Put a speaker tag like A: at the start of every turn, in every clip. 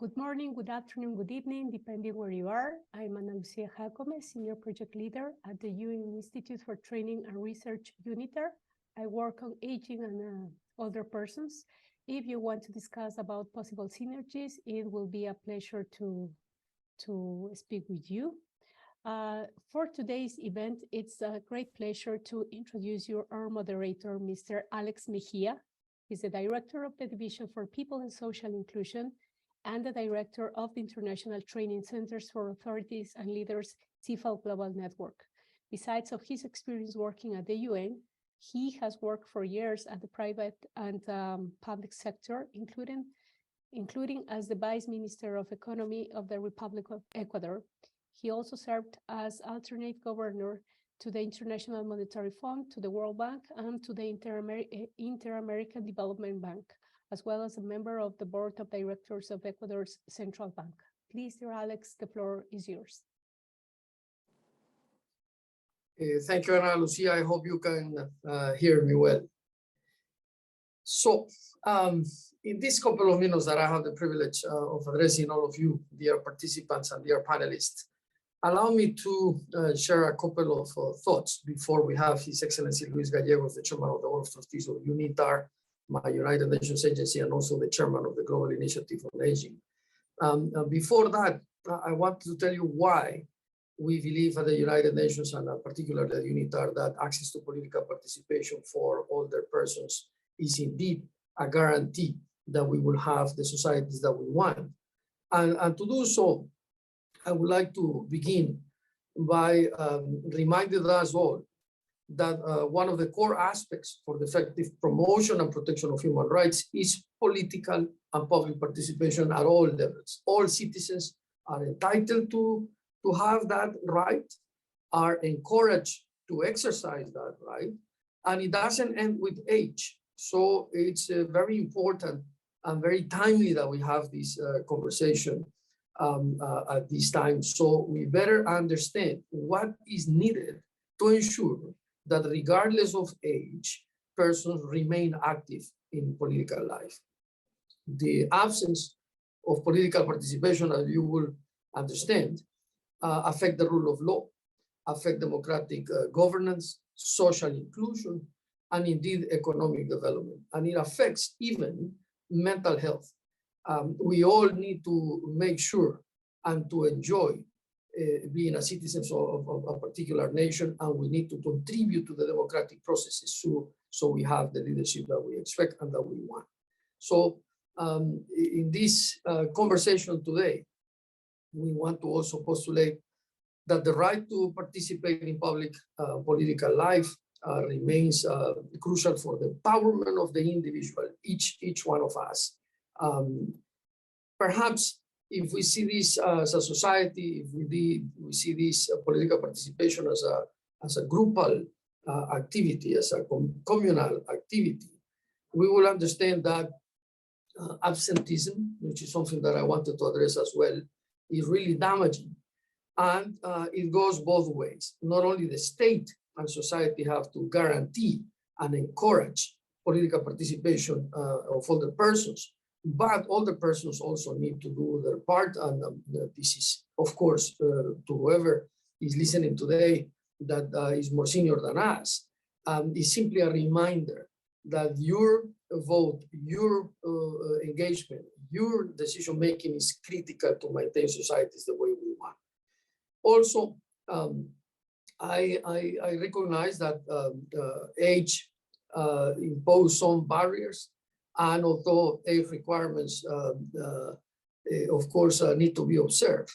A: Good morning, good afternoon, good evening, depending where you are. I'm Ana Lucia Jacome, Senior Project Leader at the UN Institute for Training and Research, UNITAR. I work on aging and older persons. If you want to discuss about possible synergies, it will be a pleasure to speak with you. For today's event, it's a great pleasure to introduce our moderator, Mr. Alex Mejia. He's the Director of the Division for People and Social Inclusion and the Director of the International Training Centers for Authorities and Leaders, CIFAL Global Network. Besides of his experience working at the UN, he has worked for years at the private and public sector, including as the Vice Minister of Economy of the Republic of Ecuador. He also served as alternate governor to the International Monetary Fund, to the World Bank, and to the Inter-American Development Bank, as well as a member of the Board of Directors of Ecuador's Central Bank. Please, dear Alex, the floor is yours.
B: Thank you, Ana Lucia. I hope you can hear me well. So, in this couple of minutes that I have the privilege of addressing all of you, dear participants and dear panelists, allow me to share a couple of thoughts before we have His Excellency Luis Gallegos, the Chairman of the Board of Trustees of UNITAR, my United Nations agency, and also the Chairman of the Global Initiative on Aging. Before that, I want to tell you why we believe at the United Nations, and particularly at UNITAR, that access to political participation for older persons is indeed a guarantee that we will have the societies that we want. And to do so, I would like to begin by reminding us all that one of the core aspects for the effective promotion and protection of human rights is political and public participation at all levels. All citizens are entitled to have that right, are encouraged to exercise that right, and it doesn't end with age. So it's very important and very timely that we have this conversation at this time. So we better understand what is needed to ensure that regardless of age, persons remain active in political life. The absence of political participation, as you will understand, affect the rule of law, affect democratic governance, social inclusion, and indeed economic development. And it affects even mental health. We all need to make sure and to enjoy being a citizen of a particular nation, and we need to contribute to the democratic processes so we have the leadership that we expect and that we want. So in this conversation today, we want to also postulate that the right to participate in public political life remains crucial for the empowerment of the individual, each one of us. Perhaps if we see this as a society, if we see this political participation as a groupal activity, as a communal activity, we will understand that absenteeism, which is something that I wanted to address as well, is really damaging. And it goes both ways. Not only the state and society have to guarantee and encourage political participation of older persons, but older persons also need to do their part. And this is, of course, to whoever is listening today that is more senior than us, is simply a reminder that your vote, your engagement, your decision-making is critical to maintain societies the way we want. Also, I recognize that age imposes some barriers, and although age requirements, of course, need to be observed,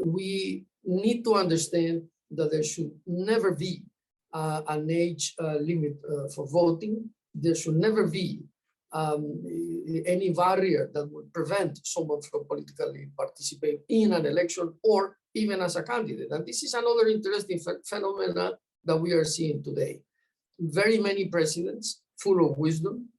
B: we need to understand that there should never be an age limit for voting. There should never be any barrier that would prevent someone from politically participating in an election or even as a candidate. And this is another interesting phenomenon that we are seeing today. Very many presidents, full of wisdom,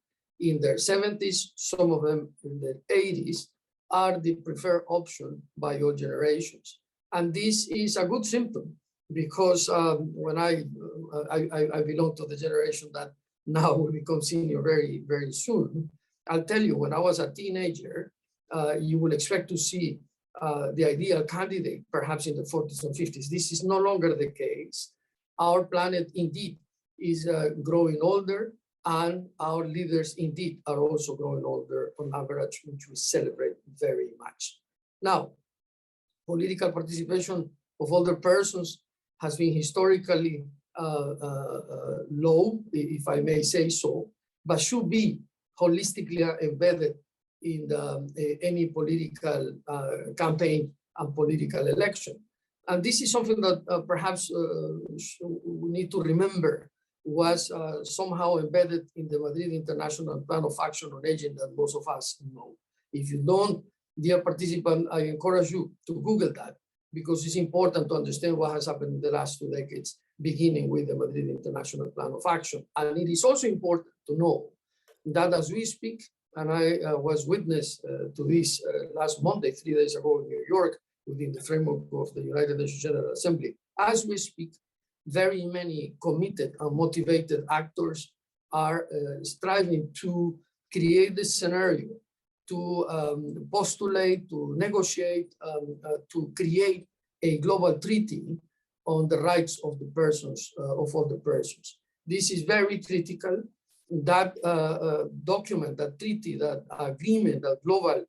B: in their 70s, some of them in their 80s, are the preferred option by all generations. And this is a good symptom, because when I belong to the generation that now will become senior very, very soon. I'll tell you, when I was a teenager, you will expect to see the ideal candidate perhaps in the 40s and 50s. This is no longer the case. Our planet indeed is growing older, and our leaders indeed are also growing older on average, which we celebrate very much. Now, political participation of older persons has been historically low, if I may say so, but should be holistically embedded in any political campaign and political election. And this is something that perhaps we need to remember was somehow embedded in the Madrid International Plan of Action on Aging that most of us know. If you don't, dear participant, I encourage you to Google that, because it's important to understand what has happened in the last 2 decades, beginning with the Madrid International Plan of Action. And it is also important to know that as we speak, and I was witness to this last Monday, 3 days ago in New York, within the framework of the United Nations General Assembly, as we speak, very many committed and motivated actors are striving to create this scenario, to postulate, to negotiate, to create a global treaty on the rights of the persons, of all the persons. This is very critical. That document, that treaty, that agreement, that global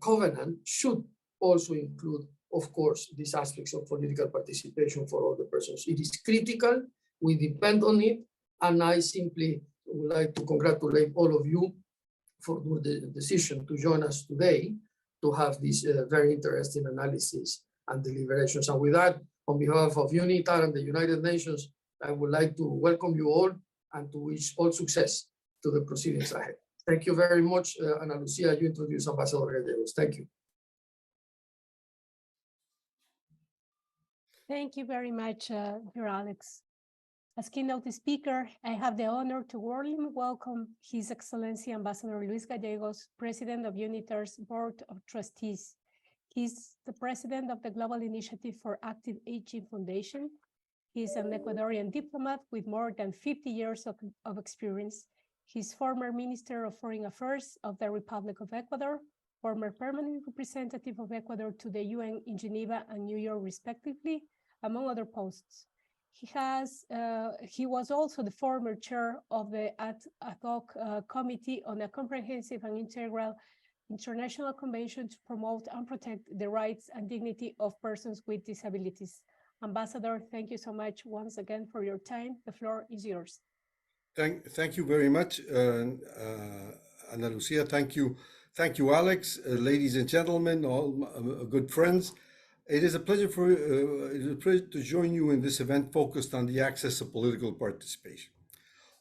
B: covenant should also include, of course, these aspects of political participation for all the persons. It is critical, we depend on it, and I simply would like to congratulate all of you for the decision to join us today to have this very interesting analysis and deliberations. And with that, on behalf of UNITAR and the United Nations, I would like to welcome you all and to wish all success to the proceedings ahead. Thank you very much. Ana Lucia, you introduce Ambassador Gallegos. Thank you.
A: Thank you very much, dear Alex. As keynote speaker, I have the honor to warmly welcome His Excellency Ambassador Luis Gallegos, President of UNITAR's Board of Trustees. He's the President of the Global Initiative for Active Aging Foundation. He's an Ecuadorian diplomat with more than 50 years of experience. He's former Minister of Foreign Affairs of the Republic of Ecuador, former permanent representative of Ecuador to the UN in Geneva and New York, respectively, among other posts. He was also the former chair of the ad hoc committee on a comprehensive and integral international convention to promote and protect the rights and dignity of persons with disabilities. Ambassador, thank you so much once again for your time. The floor is yours.
C: Thank you very much, Ana Lucia. Thank you, Alex. Ladies and gentlemen, all good friends. It is a pleasure to join you in this event focused on the access of political participation.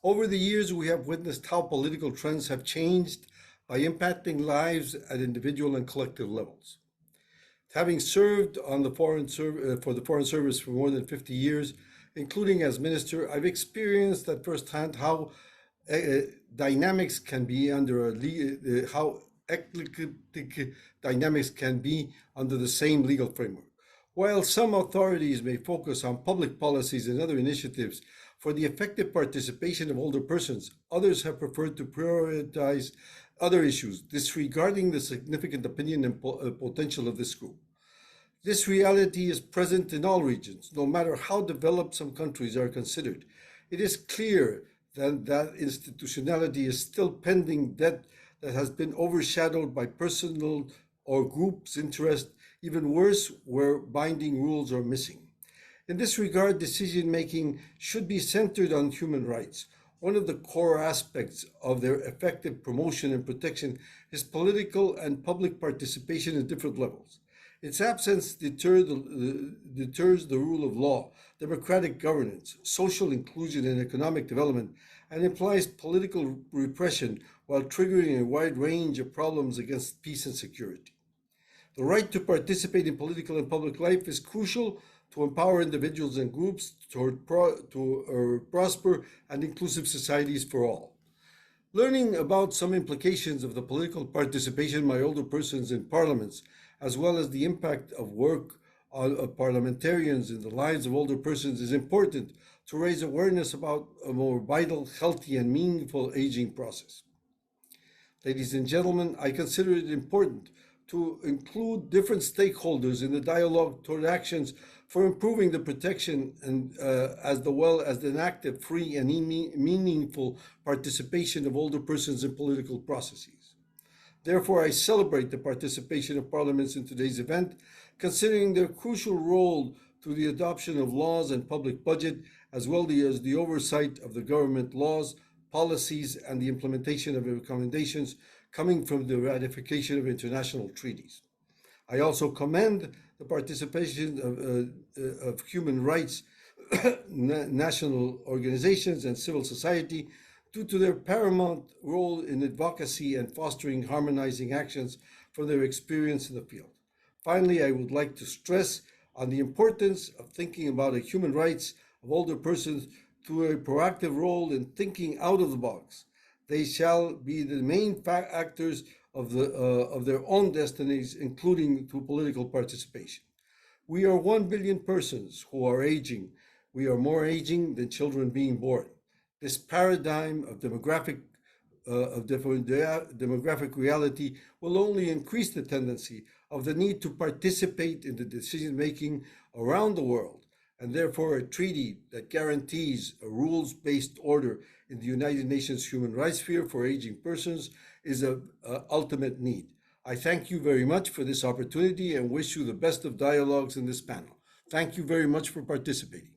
C: Over the years, we have witnessed how political trends have changed by impacting lives at individual and collective levels. Having served on the Foreign Service for more than 50 years, including as minister, I've experienced at firsthand how dynamics can be how eclectic dynamics can be under the same legal framework. While some authorities may focus on public policies and other initiatives for the effective participation of older persons, others have preferred to prioritize other issues, disregarding the significant opinion and potential of this group. This reality is present in all regions, no matter how developed some countries are considered. It is clear that institutionality is still pending debt that has been overshadowed by personal or group's interest, even worse, where binding rules are missing. In this regard, decision-making should be centered on human rights. One of the core aspects of their effective promotion and protection is political and public participation at different levels. Its absence deters the rule of law, democratic governance, social inclusion, and economic development, and implies political repression while triggering a wide range of problems against peace and security. The right to participate in political and public life is crucial to empower individuals and groups toward prosper and inclusive societies for all. Learning about some implications of the political participation by older persons in parliaments, as well as the impact of work of parliamentarians in the lives of older persons, is important to raise awareness about a more vital, healthy, and meaningful aging process. Ladies and gentlemen, I consider it important to include different stakeholders in the dialogue toward actions for improving the protection and as well as an active, free, and meaningful participation of older persons in political processes. Therefore, I celebrate the participation of parliaments in today's event, considering their crucial role through the adoption of laws and public budget, as well as the oversight of the government laws, policies, and the implementation of the recommendations coming from the ratification of international treaties. I also commend the participation of human rights, national organizations, and civil society due to their paramount role in advocacy and fostering harmonizing actions from their experience in the field. Finally, I would like to stress on the importance of thinking about the human rights of older persons through a proactive role in thinking out of the box. They shall be the main actors of their own destinies, including through political participation. We are 1 billion persons who are aging. We are more aging than children being born. This paradigm of demographic reality will only increase the tendency of the need to participate in the decision-making around the world, and therefore a treaty that guarantees a rules-based order in the United Nations human rights sphere for aging persons is an ultimate need. I thank you very much for this opportunity and wish you the best of dialogues in this panel. Thank you very much for participating.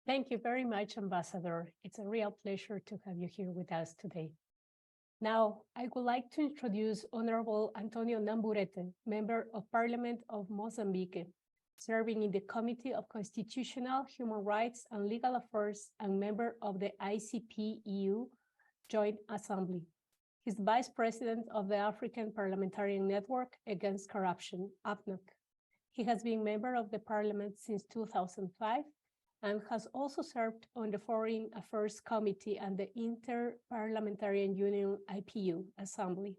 A: Thank you very much, Ambassador. It's a real pleasure to have you here with us today. Now, I would like to introduce Honorable Antonio Namburete, Member of Parliament of Mozambique, serving in the Committee of Constitutional, Human Rights and Legal Affairs and member of the ICP-EU Joint Assembly. He's Vice President of the African Parliamentarian Network Against Corruption, APNAC. He has been member of the Parliament since 2005 and has also served on the Foreign Affairs Committee and the Inter-Parliamentarian Union IPU Assembly.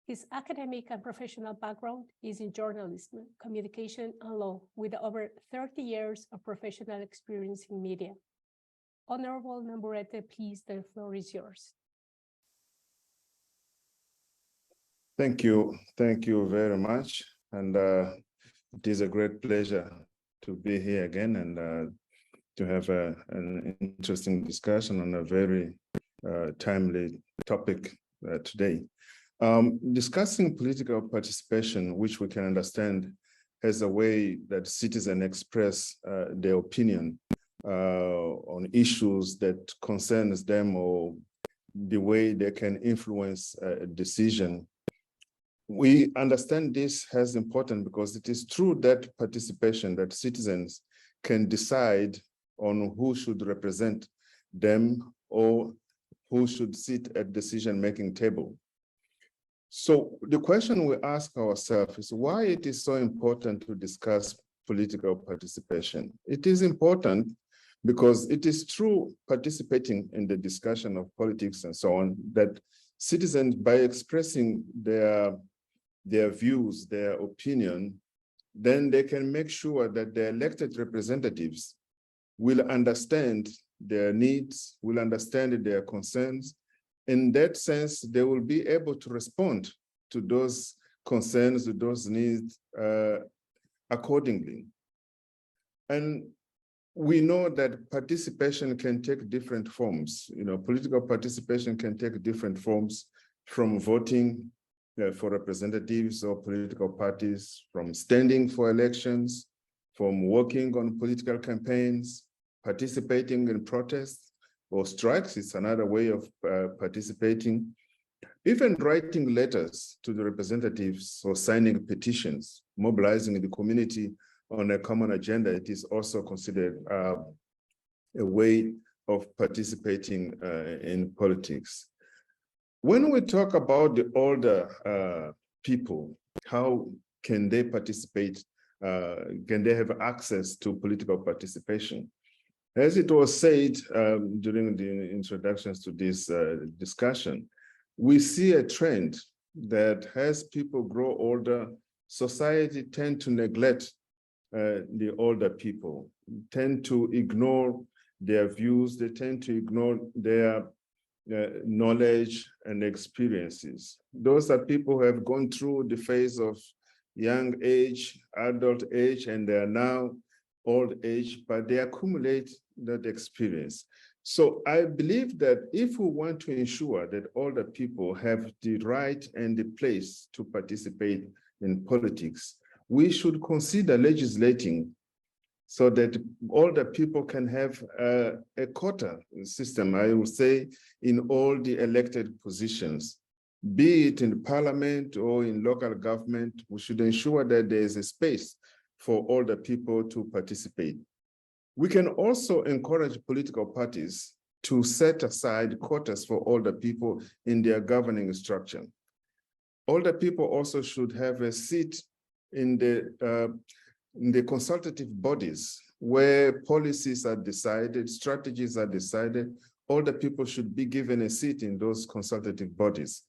A: His academic and professional background is in journalism, communication, and law, with over 30 years of professional experience in media. Honorable Namburete, please, the floor is yours.
D: Thank you very much. And it is a great pleasure to be here again and to have an interesting discussion on a very timely topic today. Discussing political participation, which we can understand as a way that citizens express their opinion on issues that concerns them or the way they can influence a decision. We understand this as important because it is through that participation that citizens can decide on who should represent them or who should sit at decision-making table. So the question we ask ourselves is why it is so important to discuss political participation. It is important because it is through participating in the discussion of politics and so on that citizens, by expressing their views, their opinion, then they can make sure that the elected representatives will understand their needs, will understand their concerns. In that sense, they will be able to respond to those concerns, to those needs accordingly. And we know that participation can take different forms. You know, political participation can take different forms, from voting for representatives or political parties, from standing for elections, from working on political campaigns, participating in protests or strikes is another way of participating. Even writing letters to the representatives or signing petitions, mobilizing the community on a common agenda, it is also considered a way of participating in politics. When we talk about the older people, how can they participate? Can they have access to political participation? As it was said during the introductions to this discussion, we see a trend that as people grow older, society tend to neglect the older people, tend to ignore their views, they tend to ignore their knowledge and experiences. Those are people who have gone through the phase of young age, adult age, and they are now old age, but they accumulate that experience. So I believe that if we want to ensure that older people have the right and the place to participate in politics, we should consider legislating so that older people can have a quota system, I would say, in all the elected positions, be it in parliament or in local government. We should ensure that there is a space for older people to participate. We can also encourage political parties to set aside quotas for older people in their governing structure. Older people also should have a seat in the consultative bodies where policies are decided, strategies are decided. Older people should be given a seat in those consultative bodies.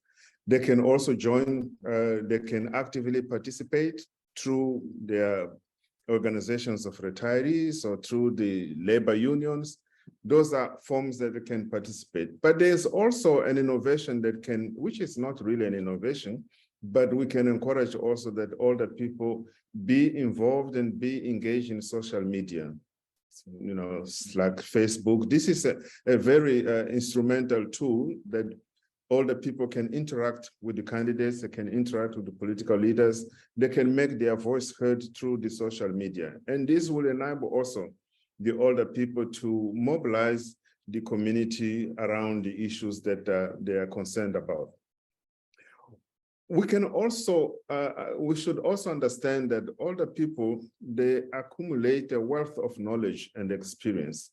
D: They can also join, they can actively participate through their organizations of retirees or through the labor unions. Those are forms that they can participate. But there's also an innovation that can, which is not really an innovation, but we can encourage also that older people be involved and be engaged in social media, you know, like Facebook. This is a very instrumental tool that older people can interact with the candidates, they can interact with the political leaders, they can make their voice heard through the social media. And this will enable also the older people to mobilize the community around the issues that they are concerned about. We can also, we should also understand that older people, they accumulate a wealth of knowledge and experience.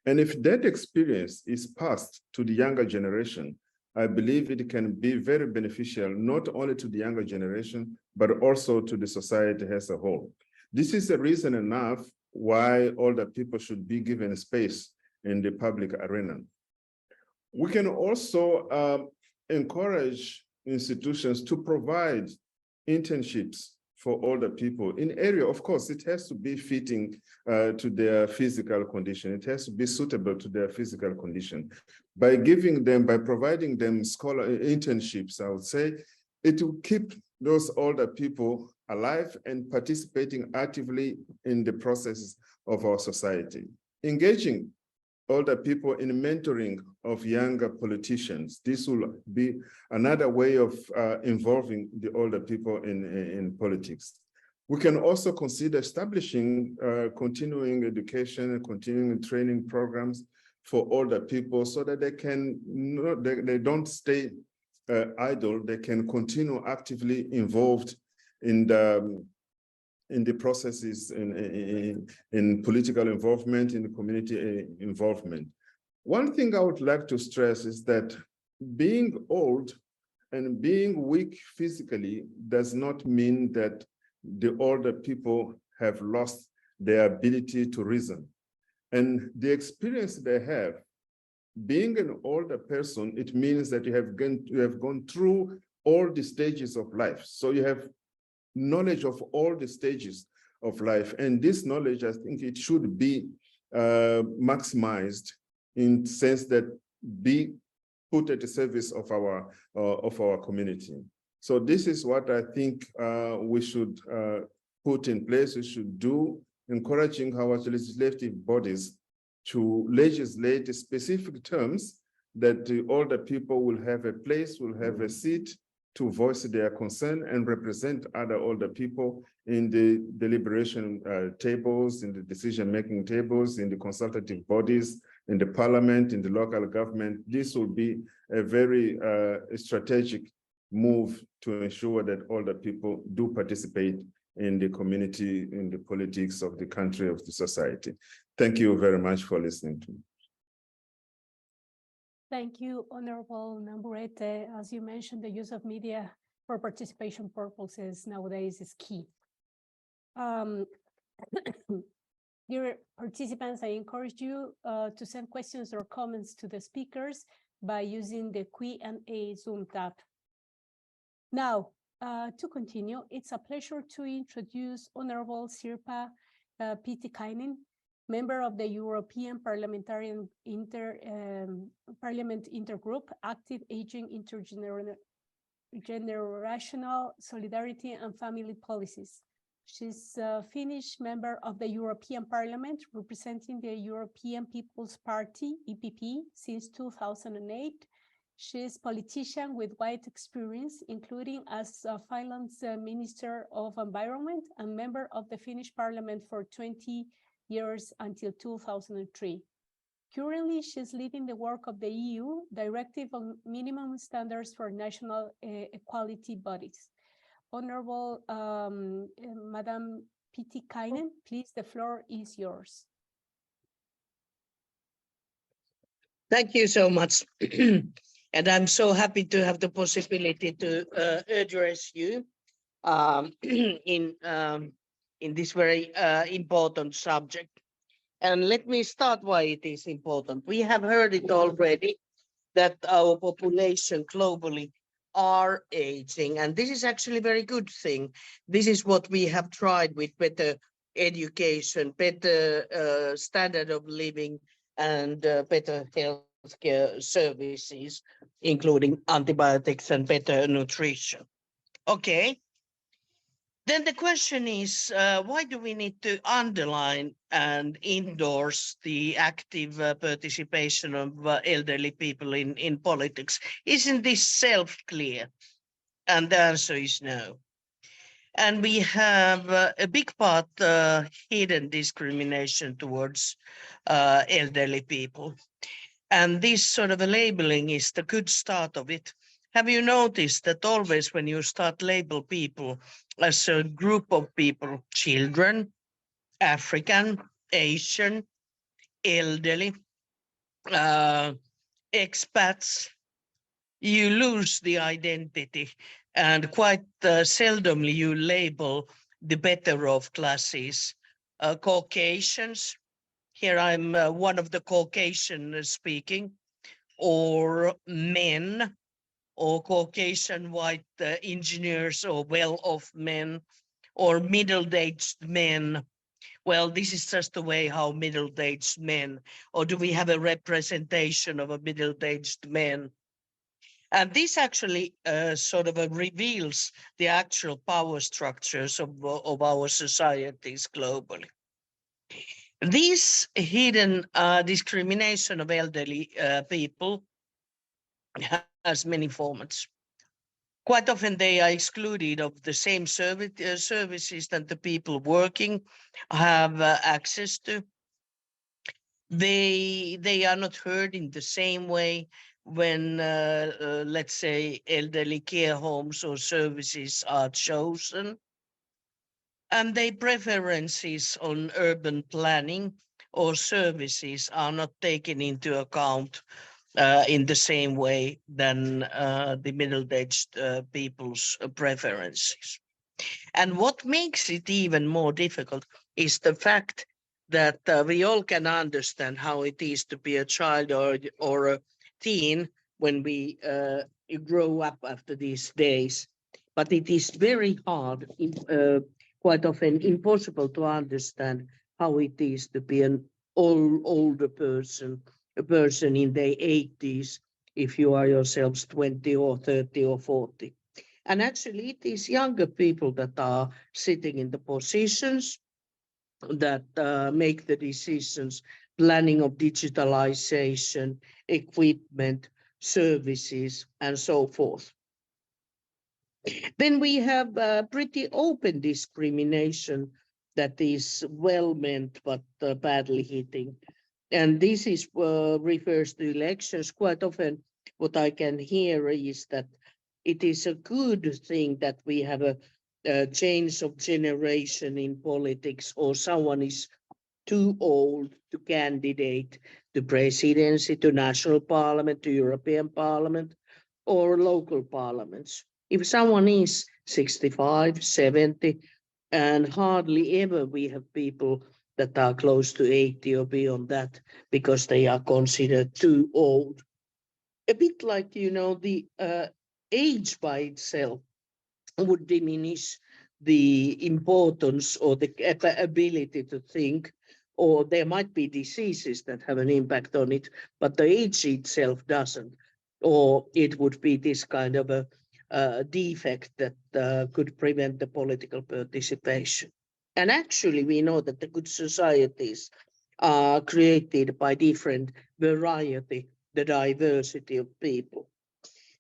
D: And if that experience is passed to the younger generation, I believe it can be very beneficial, not only to the younger generation, but also to the society as a whole. This is a reason enough why older people should be given space in the public arena. We can also encourage institutions to provide internships for older people in area. Of course, it has to be fitting to their physical condition. It has to be suitable to their physical condition. By providing them internships, I would say, it will keep those older people alive and participating actively in the processes of our society. Engaging older people in mentoring of younger politicians. This will be another way of involving the older people in politics. We can also consider establishing continuing education and continuing training programs for older people so that they don't stay idle, they can continue actively involved in the processes in political involvement, in the community involvement. One thing I would like to stress is that being old and being weak physically does not mean that the older people have lost their ability to reason. And the experience they have, being an older person, it means that you have gone through all the stages of life. So you have knowledge of all the stages of life. And this knowledge, I think it should be maximized in the sense that be put at the service of our community. So this is what I think we should put in place, we should do, encouraging our legislative bodies to legislate specific terms that the older people will have a place, will have a seat to voice their concern and represent other older people in the deliberation tables, in the decision-making tables, in the consultative bodies, in the parliament, in the local government. This will be a very strategic move to ensure that older people do participate in the community, in the politics of the country, of the society. Thank you very much for listening to me.
A: Thank you, Honorable Navarrete. As you mentioned, the use of media for participation purposes nowadays is key. Dear participants, I encourage you to send questions or comments to the speakers by using the Q&A Zoom tab. Now, to continue, it's a pleasure to introduce Honorable Sirpa Pietikäinen, member of the European Parliament Intergroup, Active Aging, Intergenerational Solidarity and Family Policies. She's a Finnish member of the European Parliament, representing the European People's Party, EPP, since 2008. She is a politician with wide experience, including as Finland's Minister of Environment and member of the Finnish Parliament for 20 years until 2003. Currently, she's leading the work of the EU Directive on Minimum Standards for National Equality Bodies. Honorable Madam Pietikäinen, please, the floor is yours.
E: Thank you so much. And I'm so happy to have the possibility to address you in this very important subject. And let me start why it is important. We have heard it already that our population globally are aging, and this is actually a very good thing. This is what we have tried with better education, better standard of living, and better healthcare services, including antibiotics and better nutrition. Okay. Then the question is, why do we need to underline and endorse the active participation of elderly people in politics? Isn't this self-clear? And the answer is no. And we have a big part hidden discrimination towards elderly people. And this sort of a labeling is the good start of it. Have you noticed that always when you start label people as a group of people, children, African, Asian, elderly, expats, you lose the identity, and quite seldomly you label the better off classes. Caucasians, here I'm one of the Caucasian speaking, or men, or Caucasian white engineers, or well-off men, or middle-aged men. Well, this is just the way how middle-aged men, or do we have a representation of a middle-aged man? And this actually sort of reveals the actual power structures of our societies globally. This hidden discrimination of elderly people has many formats. Quite often they are excluded of the same services that the people working have access to. They are not heard in the same way when, let's say, elderly care homes or services are chosen. And their preferences on urban planning or services are not taken into account in the same way than the middle-aged people's preferences. And what makes it even more difficult is the fact that we all can understand how it is to be a child or a teen when we grow up after these days. But it is very hard, quite often impossible to understand how it is to be an older person, a person in their 80s, if you are yourselves 20 or 30 or 40. And actually it is younger people that are sitting in the positions that make the decisions, planning of digitalization, equipment, services, and so forth. Then we have pretty open discrimination that is well meant but badly hitting. And this is refers to elections. Quite often what I can hear is that it is a good thing that we have a change of generation in politics, or someone is too old to candidate to presidency, to national parliament, to European parliament, or local parliaments. If someone is 65, 70, and hardly ever we have people that are close to 80 or beyond that because they are considered too old. A bit like, you know, the age by itself would diminish the importance or the ability to think or there might be diseases that have an impact on it, but the age itself doesn't, or it would be this kind of a defect that could prevent the political participation. And actually, we know that the good societies are created by different variety, the diversity of people.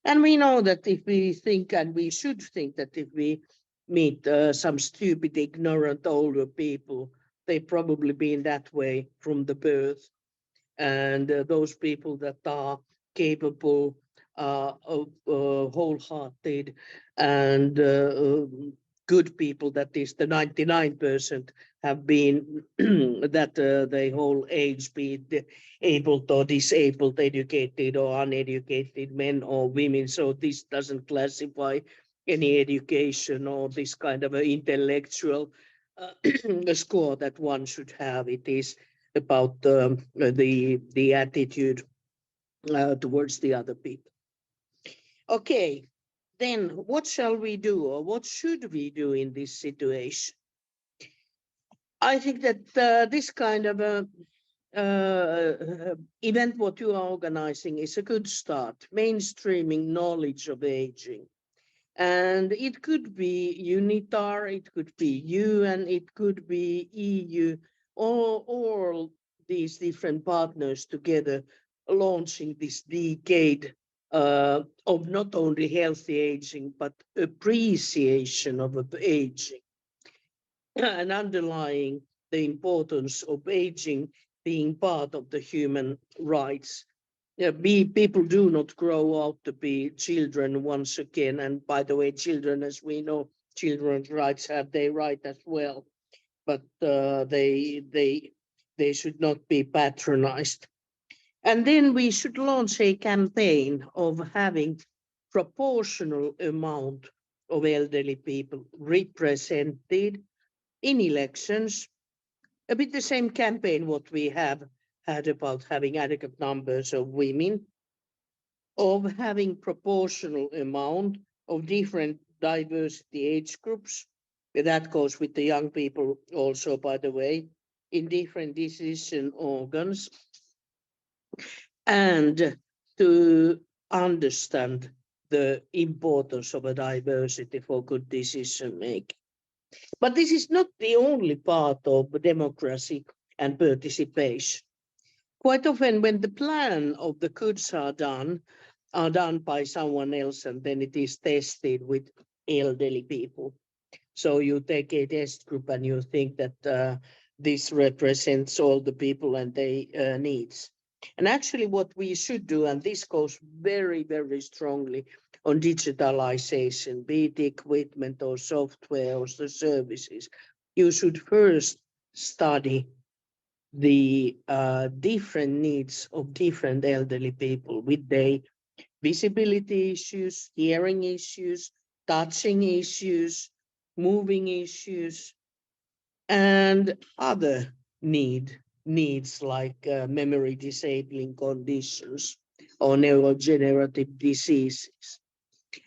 E: And we know that if we think, and we should think, that if we meet some stupid, ignorant older people, they probably been that way from the birth. And those people that are capable of wholehearted and good people, that is the 99%, have been that they whole age, be it able or disabled, educated or uneducated, men or women. So this doesn't classify any education or this kind of an intellectual score that one should have. It is about the attitude towards the other people. Okay, then what shall we do, or what should we do in this situation? I think that this kind of a event what you are organizing is a good start, mainstreaming knowledge of aging. And it could be UNITAR, it could be UN, it could be EU, or all these different partners together launching this decade of not only healthy aging, but appreciation of aging, and underlying the importance of aging being part of the human rights. People do not grow out to be children once again. And by the way, children, as we know, children's rights have their right as well, but they should not be patronized. And then we should launch a campaign of having proportional amount of elderly people represented in elections. A bit the same campaign what we have had about having adequate numbers of women, of having proportional amount of different diversity age groups. That goes with the young people also, by the way, in different decision organs, and to understand the importance of a diversity for good decision making. But this is not the only part of democracy and participation. Quite often when the plan of the goods are done by someone else, and then it is tested with elderly people. So you take a test group and you think that this represents all the people and their needs. And actually what we should do, and this goes very, very strongly on digitalization, be it equipment or software or the services, you should first study the different needs of different elderly people with their visibility issues, hearing issues, touching issues, moving issues, and other needs like memory disabling conditions or neurodegenerative diseases.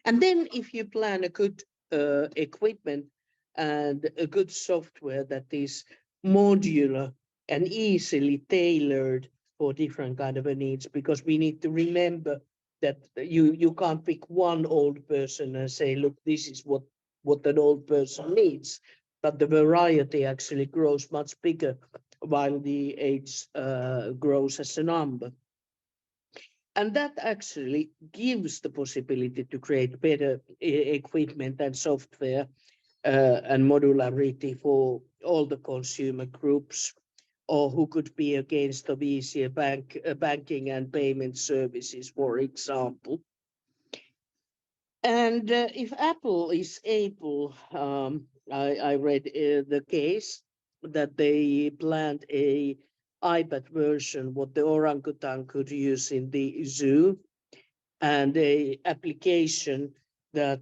E: And then if you plan a good equipment and a good software that is modular and easily tailored for different kind of needs, because we need to remember that you can't pick one old person and say, look, this is what an old person needs. But the variety actually grows much bigger while the age grows as a number. And that actually gives the possibility to create better equipment and software and modularity for all the consumer groups, or who could be against of easier banking and payment services, for example. And if Apple is able, I read the case that they planned a iPad version, what the orangutan could use in the zoo, and a application that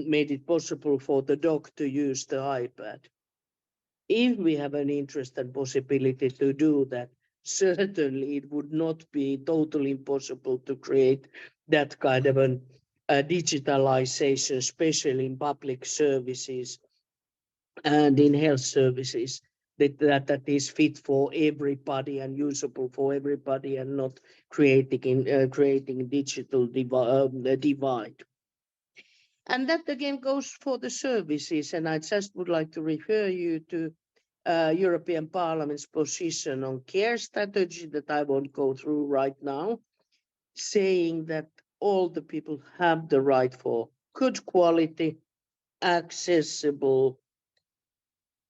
E: made it possible for the dog to use the iPad. If we have an interest and possibility to do that, certainly it would not be totally impossible to create that kind of a digitalization, especially in public services and in health services, that is fit for everybody and usable for everybody, and not creating digital divide. And that again goes for the services. And I just would like to refer you to European Parliament's position on care strategy that I won't go through right now, saying that all the people have the right for good quality, accessible,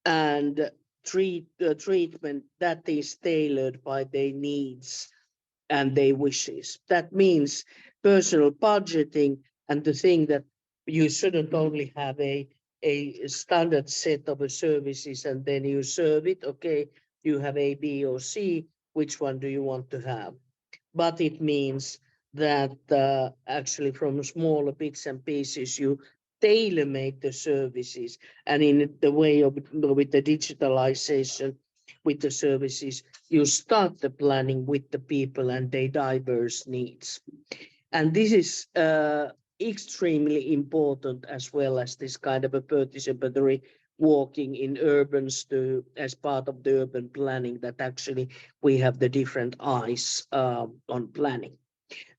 E: and treatment that is tailored by their needs and their wishes. That means personal budgeting, and the thing that you shouldn't only have a standard set of services and then you serve it. Okay, you have A, B, or C. Which one do you want to have? But it means that actually from smaller bits and pieces, you tailor-make the services, and in the way of with the digitalization, with the services, you start the planning with the people and their diverse needs. And this is extremely important, as well as this kind of a participatory walking in urbans as part of the urban planning, that actually we have the different eyes on planning.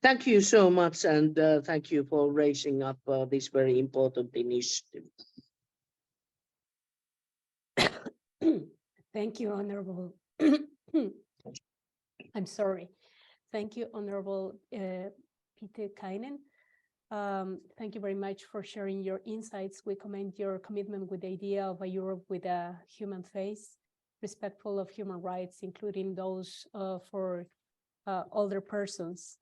E: Thank you so much, and thank you for raising up this very important initiative.
A: Thank you, Honorable. I'm sorry. Thank you, Honorable Pietikäinen. Thank you very much for sharing your insights. We commend your commitment with the idea of a Europe with a human face, respectful of human rights, including those for older persons.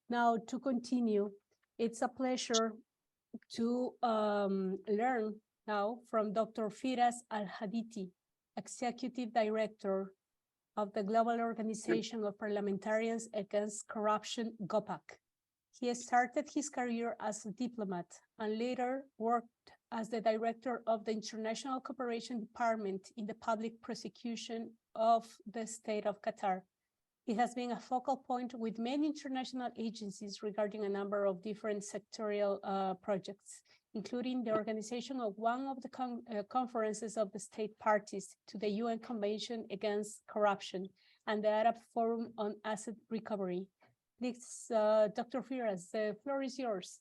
A: Now, to continue, it's a pleasure to learn now from Dr. Firas Al-Haditi, Executive Director of the Global Organization of Parliamentarians Against Corruption, GOPAC. He started his career as a diplomat and later worked as the director of the International Cooperation Department in the public prosecution of the State of Qatar. He has been a focal point with many international agencies regarding a number of different sectorial projects, including the organization of one of the conferences of the state parties to the UN Convention Against Corruption and the Arab Forum on Asset Recovery. Please, Dr. Firas, the floor is yours.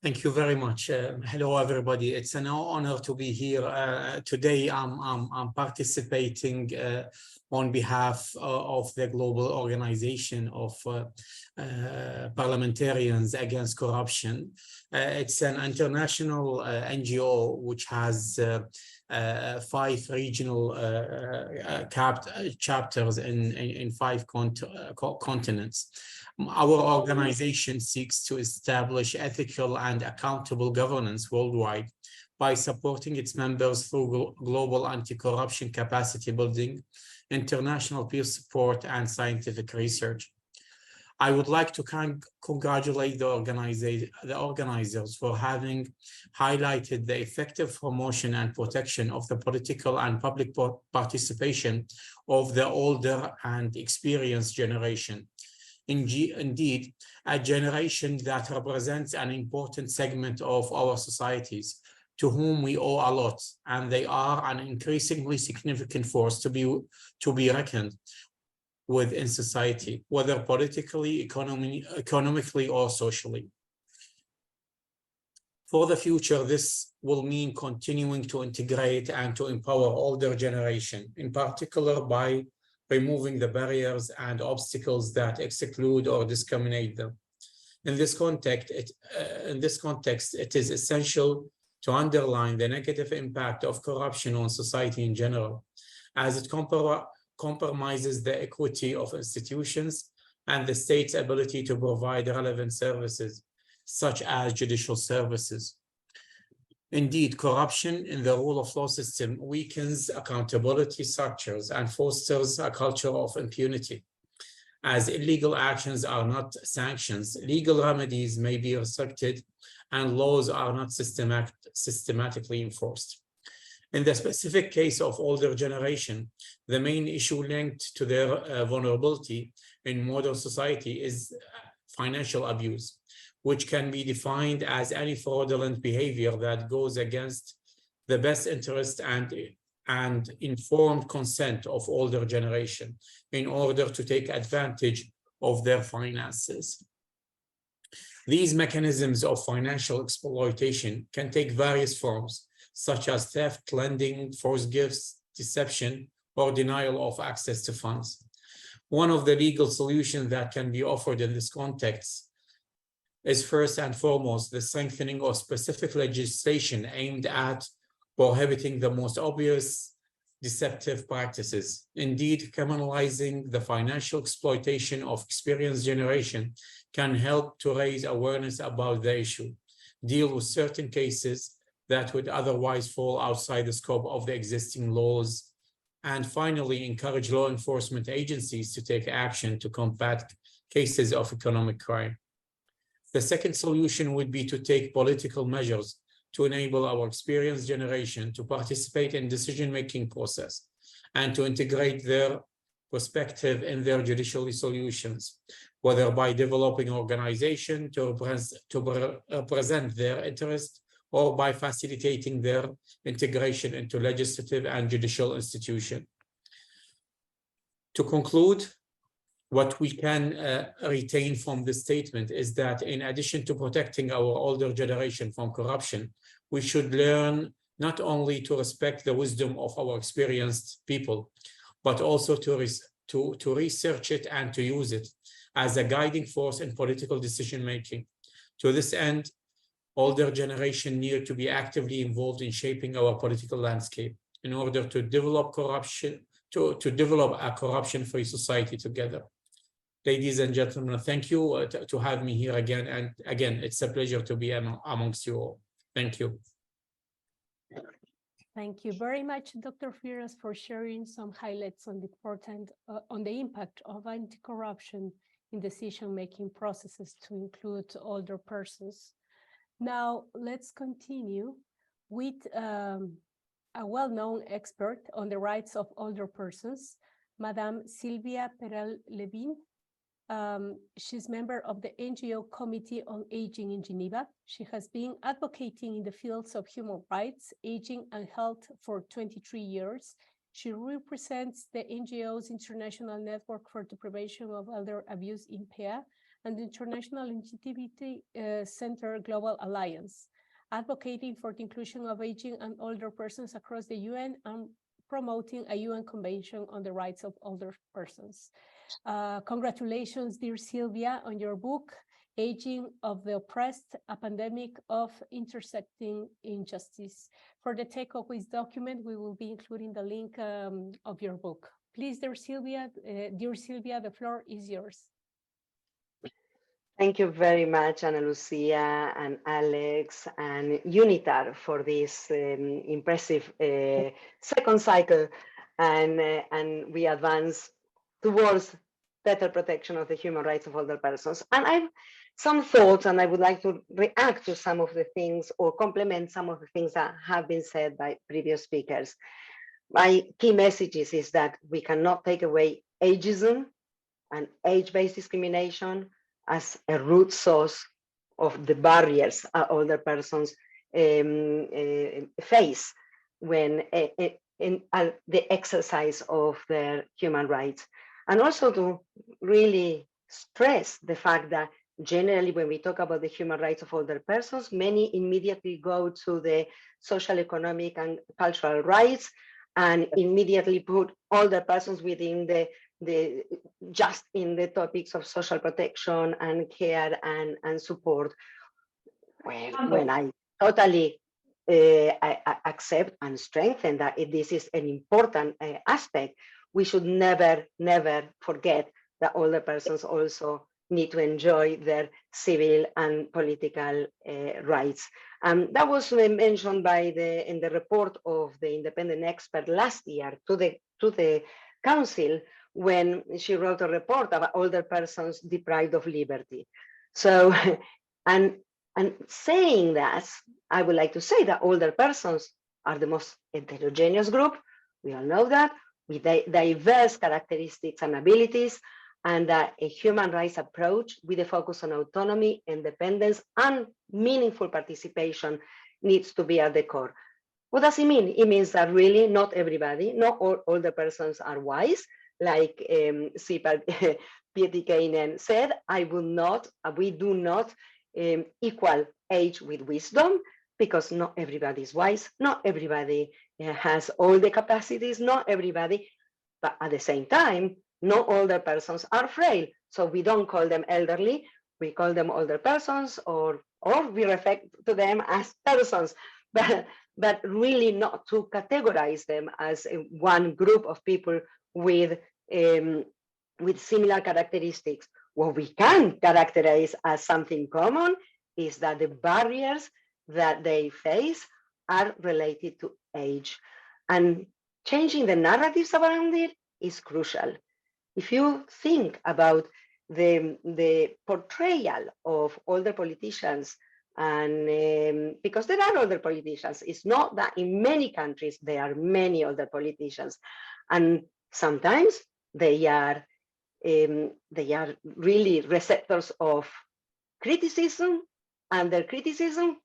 F: Thank you very much. Hello, everybody. It's an honor to be here. Today, I'm participating on behalf of the Global Organization of Parliamentarians Against Corruption. It's an international NGO which has 5 regional chapters in 5 continents. Our organization seeks to establish ethical and accountable governance worldwide by supporting its members through global anti-corruption capacity building, international peer support, and scientific research. I would like to congratulate the organizers for having highlighted the effective promotion and protection of the political and public participation of the older and experienced generation. Indeed, a generation that represents an important segment of our societies, to whom we owe a lot, and they are an increasingly significant force to be reckoned with in society, whether politically, economically, or socially. For the future, this will mean continuing to integrate and to empower older generation, in particular by removing the barriers and obstacles that exclude or discriminate them. In this context, it is essential to underline the negative impact of corruption on society in general, as it compromises the equity of institutions and the state's ability to provide relevant services, such as judicial services. Indeed, corruption in the rule of law system weakens accountability structures and fosters a culture of impunity. As illegal actions are not sanctions, legal remedies may be restricted and laws are not systematically enforced. In the specific case of older generation, the main issue linked to their vulnerability in modern society is financial abuse, which can be defined as any fraudulent behavior that goes against the best interest and informed consent of older generation in order to take advantage of their finances. These mechanisms of financial exploitation can take various forms, such as theft, lending, forced gifts, deception, or denial of access to funds. One of the legal solutions that can be offered in this context is first and foremost the strengthening of specific legislation aimed at prohibiting the most obvious deceptive practices. Indeed, criminalizing the financial exploitation of experienced generation can help to raise awareness about the issue, deal with certain cases that would otherwise fall outside the scope of the existing laws, and finally, encourage law enforcement agencies to take action to combat cases of economic crime. The second solution would be to take political measures to enable our experienced generation to participate in decision-making process and to integrate their perspective in their judicial solutions, whether by developing organization to represent their interest or by facilitating their integration into legislative and judicial institutions. To conclude, what we can retain from this statement is that in addition to protecting our older generation from corruption, we should learn not only to respect the wisdom of our experienced people, but also to research it and to use it as a guiding force in political decision-making. To this end, older generation need to be actively involved in shaping our political landscape in order to develop to develop a corruption-free society together. Ladies and gentlemen, thank you to have me here again. And again, it's a pleasure to be amongst you all. Thank you.
A: Thank you very much, Dr. Firas, for sharing some highlights on the impact of anti-corruption in decision-making processes to include older persons. Now, let's continue with a well-known expert on the rights of older persons, Madame Sylvia Perel-Levin. She's member of the NGO Committee on Aging in Geneva. She has been advocating in the fields of human rights, aging, and health for 23 years. She represents the NGO's International Network for the Prevention of Elder Abuse in PEA and the International Longevity Center Global Alliance, advocating for the inclusion of aging and older persons across the UN and promoting a UN Convention on the Rights of Older Persons. Congratulations, dear Sylvia, on your book, Aging of the Oppressed, A Pandemic of Intersecting Injustice. For the takeaways document, we will be including the link of your book. Please, dear Sylvia, the floor is yours.
G: Thank you very much, Ana Lucia and Alex and UNITAR for this impressive second cycle, and we advance towards better protection of the human rights of older persons. And I have some thoughts, and I would like to react to some of the things or complement some of the things that have been said by previous speakers. My key messages is that we cannot take away ageism and age-based discrimination as a root source of the barriers older persons face when in the exercise of their human rights. And also to really stress the fact that generally when we talk about the human rights of older persons, many immediately go to the social, economic, and cultural rights and immediately put older persons within just in the topics of social protection and care and support. When I totally I accept and strengthen that this is an important aspect, we should never forget that older persons also need to enjoy their civil and political rights. That was mentioned by in the report of the independent expert last year to the council when she wrote a report about older persons deprived of liberty. So, and saying that, I would like to say that older persons are the most heterogeneous group. We all know that, with diverse characteristics and abilities, and that a human rights approach with a focus on autonomy, independence, and meaningful participation needs to be at the core. What does it mean? It means that really not everybody, not all older persons are wise. Like Sipa Pietikainen said, we do not equal age with wisdom, because not everybody is wise, not everybody has all the capacities, not everybody, but at the same time, not older persons are frail. So we don't call them elderly, we call them older persons, or we refer to them as persons, but really not to categorize them as one group of people with similar characteristics. What we can characterize as something common is that the barriers that they face are related to age. And changing the narratives around it is crucial. If you think about the portrayal of older politicians, and because there are older politicians, it's not that in many countries there are many older politicians, and sometimes they are really receptors of criticism, and their criticism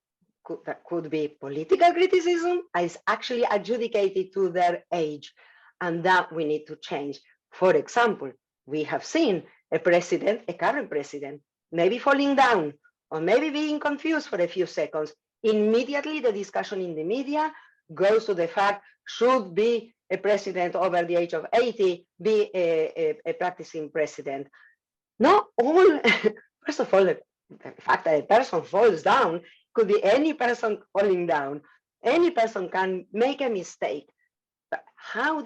G: that could be political criticism is actually adjudicated to their age, and that we need to change. For example, we have seen a current president, maybe falling down or maybe being confused for a few seconds. Immediately the discussion in the media goes to the fact, should be a president over the age of 80 be a practicing president? Not all, first of all, the fact that a person falls down could be any person falling down. Any person can make a mistake. But how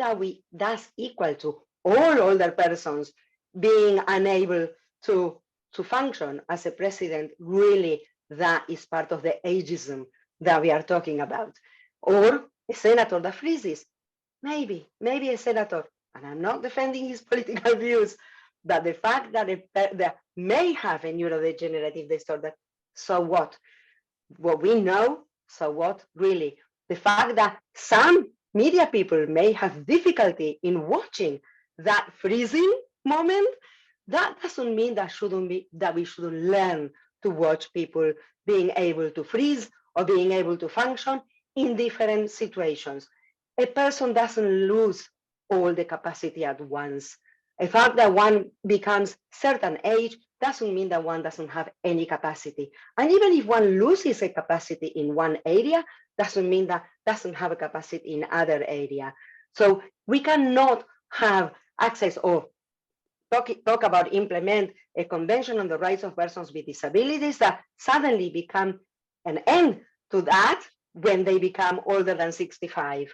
G: that's equal to all older persons being unable to function as a president? Really, that is part of the ageism that we are talking about. Or a senator that freezes. Maybe a senator, and I'm not defending his political views, but the fact that they may have a neurodegenerative disorder, so what? What we know, so what? Really, the fact that some media people may have difficulty in watching that freezing moment, that doesn't mean that we shouldn't learn to watch people being able to freeze or being able to function in different situations. A person doesn't lose all the capacity at once. The fact that one becomes certain age doesn't mean that one doesn't have any capacity. And even if one loses a capacity in one area, doesn't mean that doesn't have a capacity in other area. So we cannot have access or talk about implement a convention on the rights of persons with disabilities that suddenly become an end to that when they become older than 65.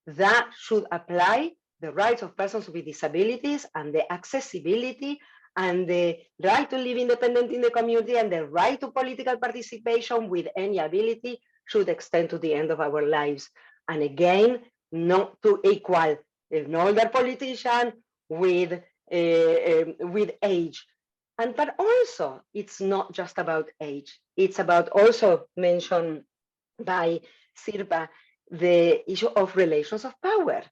G: That should apply the rights of persons with disabilities and the accessibility and the right to live independent in the community and the right to political participation with any ability should extend to the end of our lives. And again, not to equal an older politician with age. But also, it's not just about age. It's about, also mentioned by Sirpa, the issue of relations of power.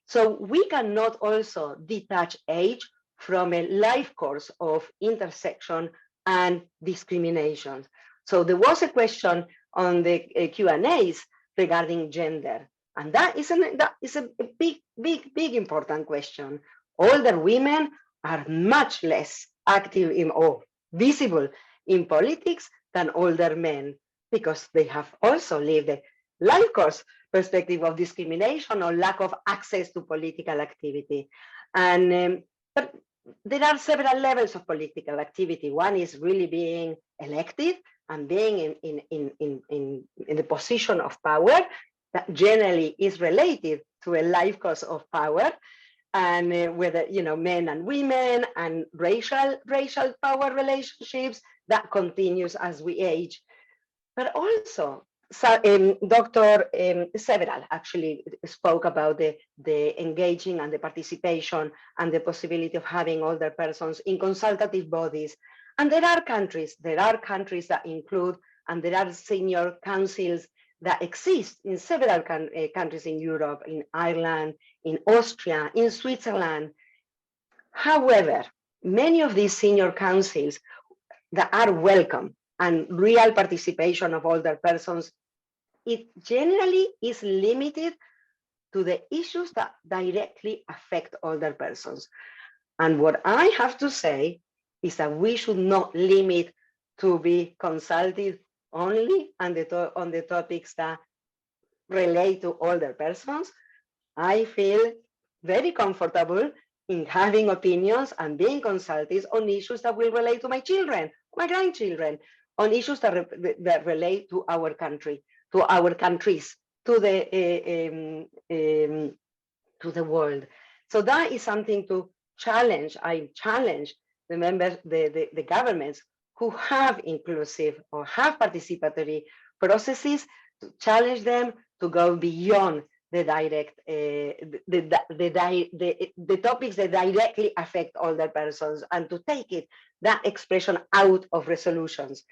G: So we cannot also detach age from a life course of intersection and discrimination. So there was a question on the Q&As regarding gender, and that is a big important question. Older women are much less active or visible in politics than older men, because they have also lived a life course perspective of discrimination or lack of access to political activity. And but there are several levels of political activity. One is really being elected and being in the position of power that generally is related to a life course of power, and whether men and women and racial power relationships that continues as we age. But also, Dr. Several actually spoke about the engaging and the participation and the possibility of having older persons in consultative bodies. And there are countries that include, and there are senior councils that exist in several countries in Europe, in Ireland, in Austria, in Switzerland. However, many of these senior councils that are welcome and real participation of older persons it generally is limited to the issues that directly affect older persons. And what I have to say is that we should not limit to be consulted only on the topics that relate to older persons. I feel very comfortable in having opinions and being consulted on issues that will relate to my children, my grandchildren, on issues that relate to our country, to our countries, to the world. So that is something to challenge. I challenge the members, the governments who have inclusive or have participatory processes, to challenge them to go beyond the direct, the topics that directly affect older persons, and to take it, that expression, out of resolutions.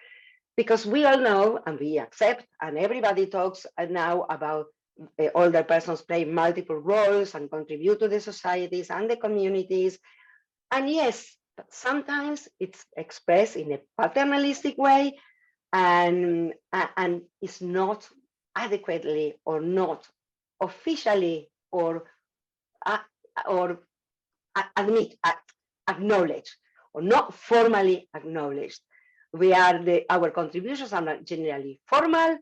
G: Because we all know and we accept, and everybody talks now about older persons play multiple roles and contribute to the societies and the communities. And yes, sometimes it's expressed in a paternalistic way, and it's not adequately or not officially or acknowledged, or not formally acknowledged. Our contributions are not generally formal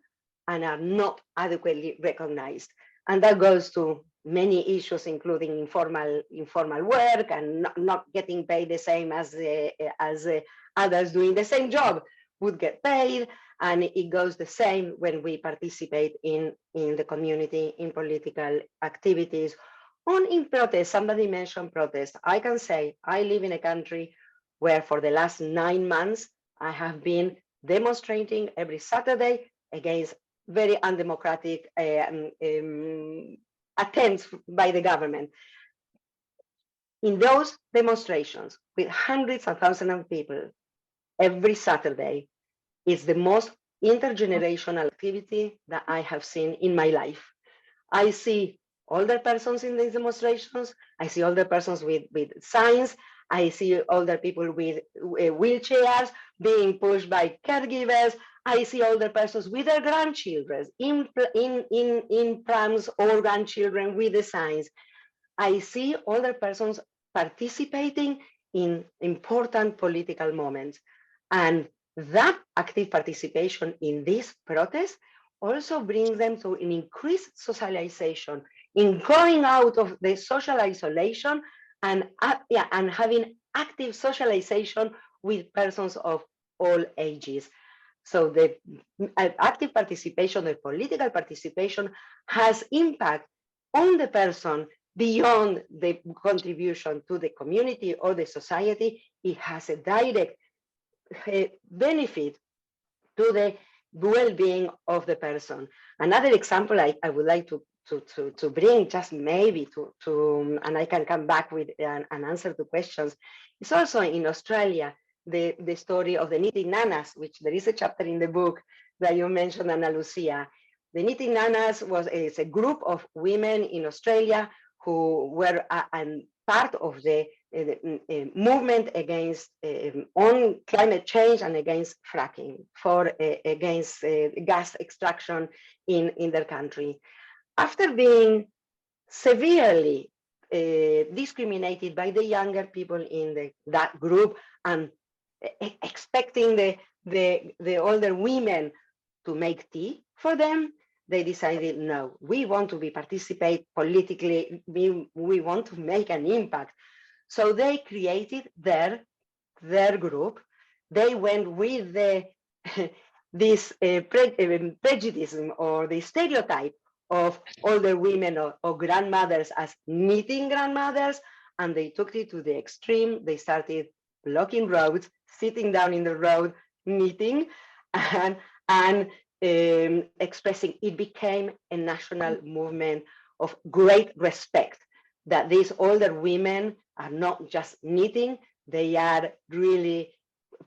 G: and are not adequately recognized. And that goes to many issues, including informal work and not getting paid the same as others doing the same job would get paid. And it goes the same when we participate in the community, in political activities, in protests. Somebody mentioned protests. I can say I live in a country where for the last 9 months, I have been demonstrating every Saturday against very undemocratic attempts by the government. In those demonstrations with hundreds of thousands of people every Saturday, is the most intergenerational activity that I have seen in my life. I see older persons in these demonstrations. I see older persons with signs. I see older people with wheelchairs being pushed by caregivers. I see older persons with their grandchildren in prams, or grandchildren with the signs. I see older persons participating in important political moments. And that active participation in this protest also brings them to an increased socialization, in going out of the social isolation and having active socialization with persons of all ages. So the active participation, the political participation, has impact on the person beyond the contribution to the community or the society. It has a direct benefit to the well-being of the person. Another example I would like to bring, just maybe to and I can come back with an answer to questions, is also in Australia, the story of the Knitting Nanas, which there is a chapter in the book that you mentioned, Ana Lucia. The Knitting Nanas is a group of women in Australia who were part of the movement against on climate change and against fracking, against gas extraction in their country. After being severely discriminated by the younger people in that group, and expecting the older women to make tea for them, they decided, no, we want to participate politically, we want to make an impact. So they created their group. They went with this prejudice or the stereotype of older women or grandmothers as knitting grandmothers, and they took it to the extreme. They started blocking roads, sitting down in the road, knitting, and expressing. It became a national movement of great respect, that these older women are not just knitting, they are really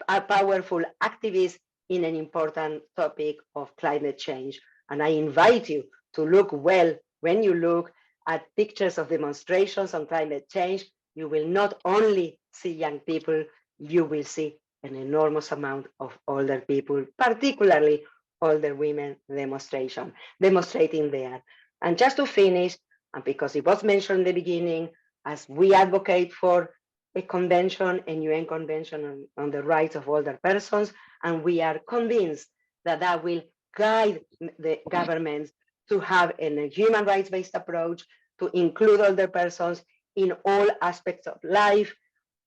G: powerful activists in an important topic of climate change. And I invite you to look well. When you look at pictures of demonstrations on climate change, you will not only see young people, you will see an enormous amount of older people, particularly older women demonstrating there. And just to finish, and because it was mentioned in the beginning, as we advocate for a convention, a UN convention on the rights of older persons, and we are convinced that that will guide the governments to have a human rights-based approach to include older persons in all aspects of life,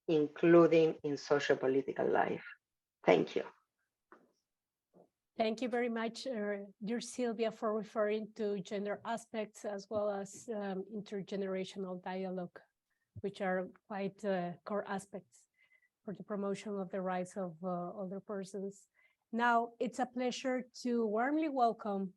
G: including in social-political life. Thank you.
A: Thank you very much, dear Sylvia, for referring to gender aspects as well as intergenerational dialogue, which are quite core aspects for the promotion of the rights of older persons. Now, it's a pleasure to warmly welcome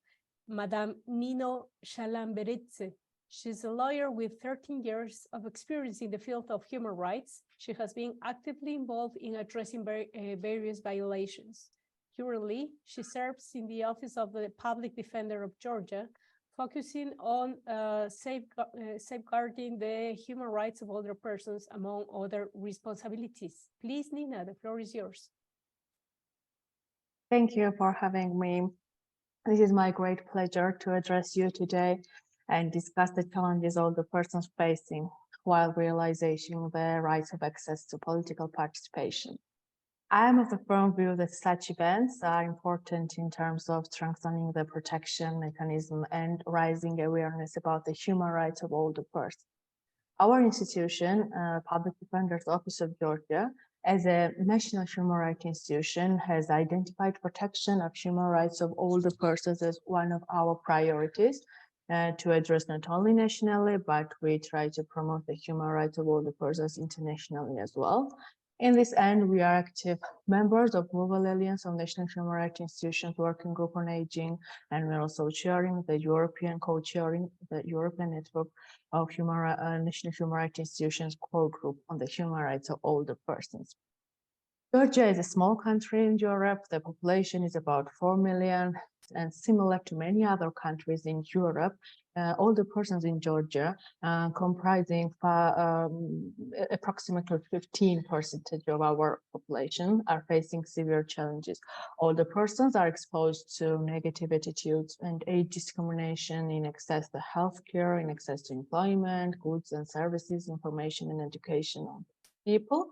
A: Madame Nino Shalamberidze. She's a lawyer with 13 years of experience in the field of human rights. She has been actively involved in addressing various violations. Currently, she serves in the Office of the Public Defender of Georgia, focusing on safeguarding the human rights of older persons, among other responsibilities. Please, Nina, the floor is yours.
H: Thank you for having me. This is my great pleasure to address you today and discuss the challenges older persons facing while realizing their rights of access to political participation. I am of the firm view that such events are important in terms of strengthening the protection mechanism and raising awareness about the human rights of older persons. Our institution, Public Defender's Office of Georgia, as a national human rights institution, has identified protection of human rights of older persons as one of our priorities to address not only nationally, but we try to promote the human rights of older persons internationally as well. In this end, we are active members of Global Alliance of National Human Rights Institutions Working Group on Aging, and we're also chairing the co-chairing the European Network of National Human Rights Institutions core group on the human rights of older persons. Georgia is a small country in Europe. The population is about 4 million, and similar to many other countries in Europe, older persons in Georgia, comprising approximately 15% of our population, are facing severe challenges. Older persons are exposed to negative attitudes and age discrimination in access to healthcare, in access to employment, goods and services, information and education. People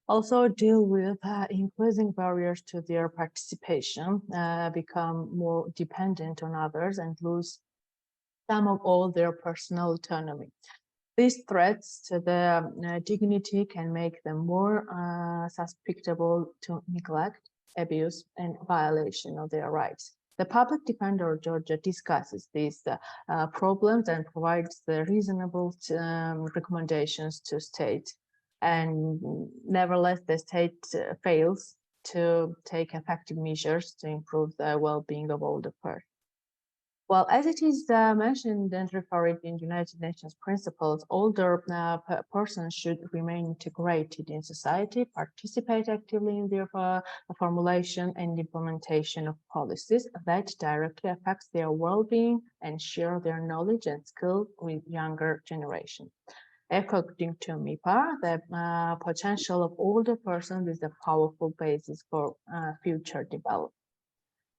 H: also deal with increasing barriers to their participation, become more dependent on others, and lose some of all their personal autonomy. These threats to their dignity can make them more susceptible to neglect, abuse, and violation of their rights. The Public Defender of Georgia discusses these problems and provides the reasonable recommendations to state. And nevertheless, the state fails to take effective measures to improve the well-being of older persons. Well, as it is mentioned and referred in United Nations principles, older persons should remain integrated in society, participate actively in their formulation and implementation of policies that directly affects their well-being and share their knowledge and skill with younger generations. According to MIPA, the potential of older persons is a powerful basis for future development.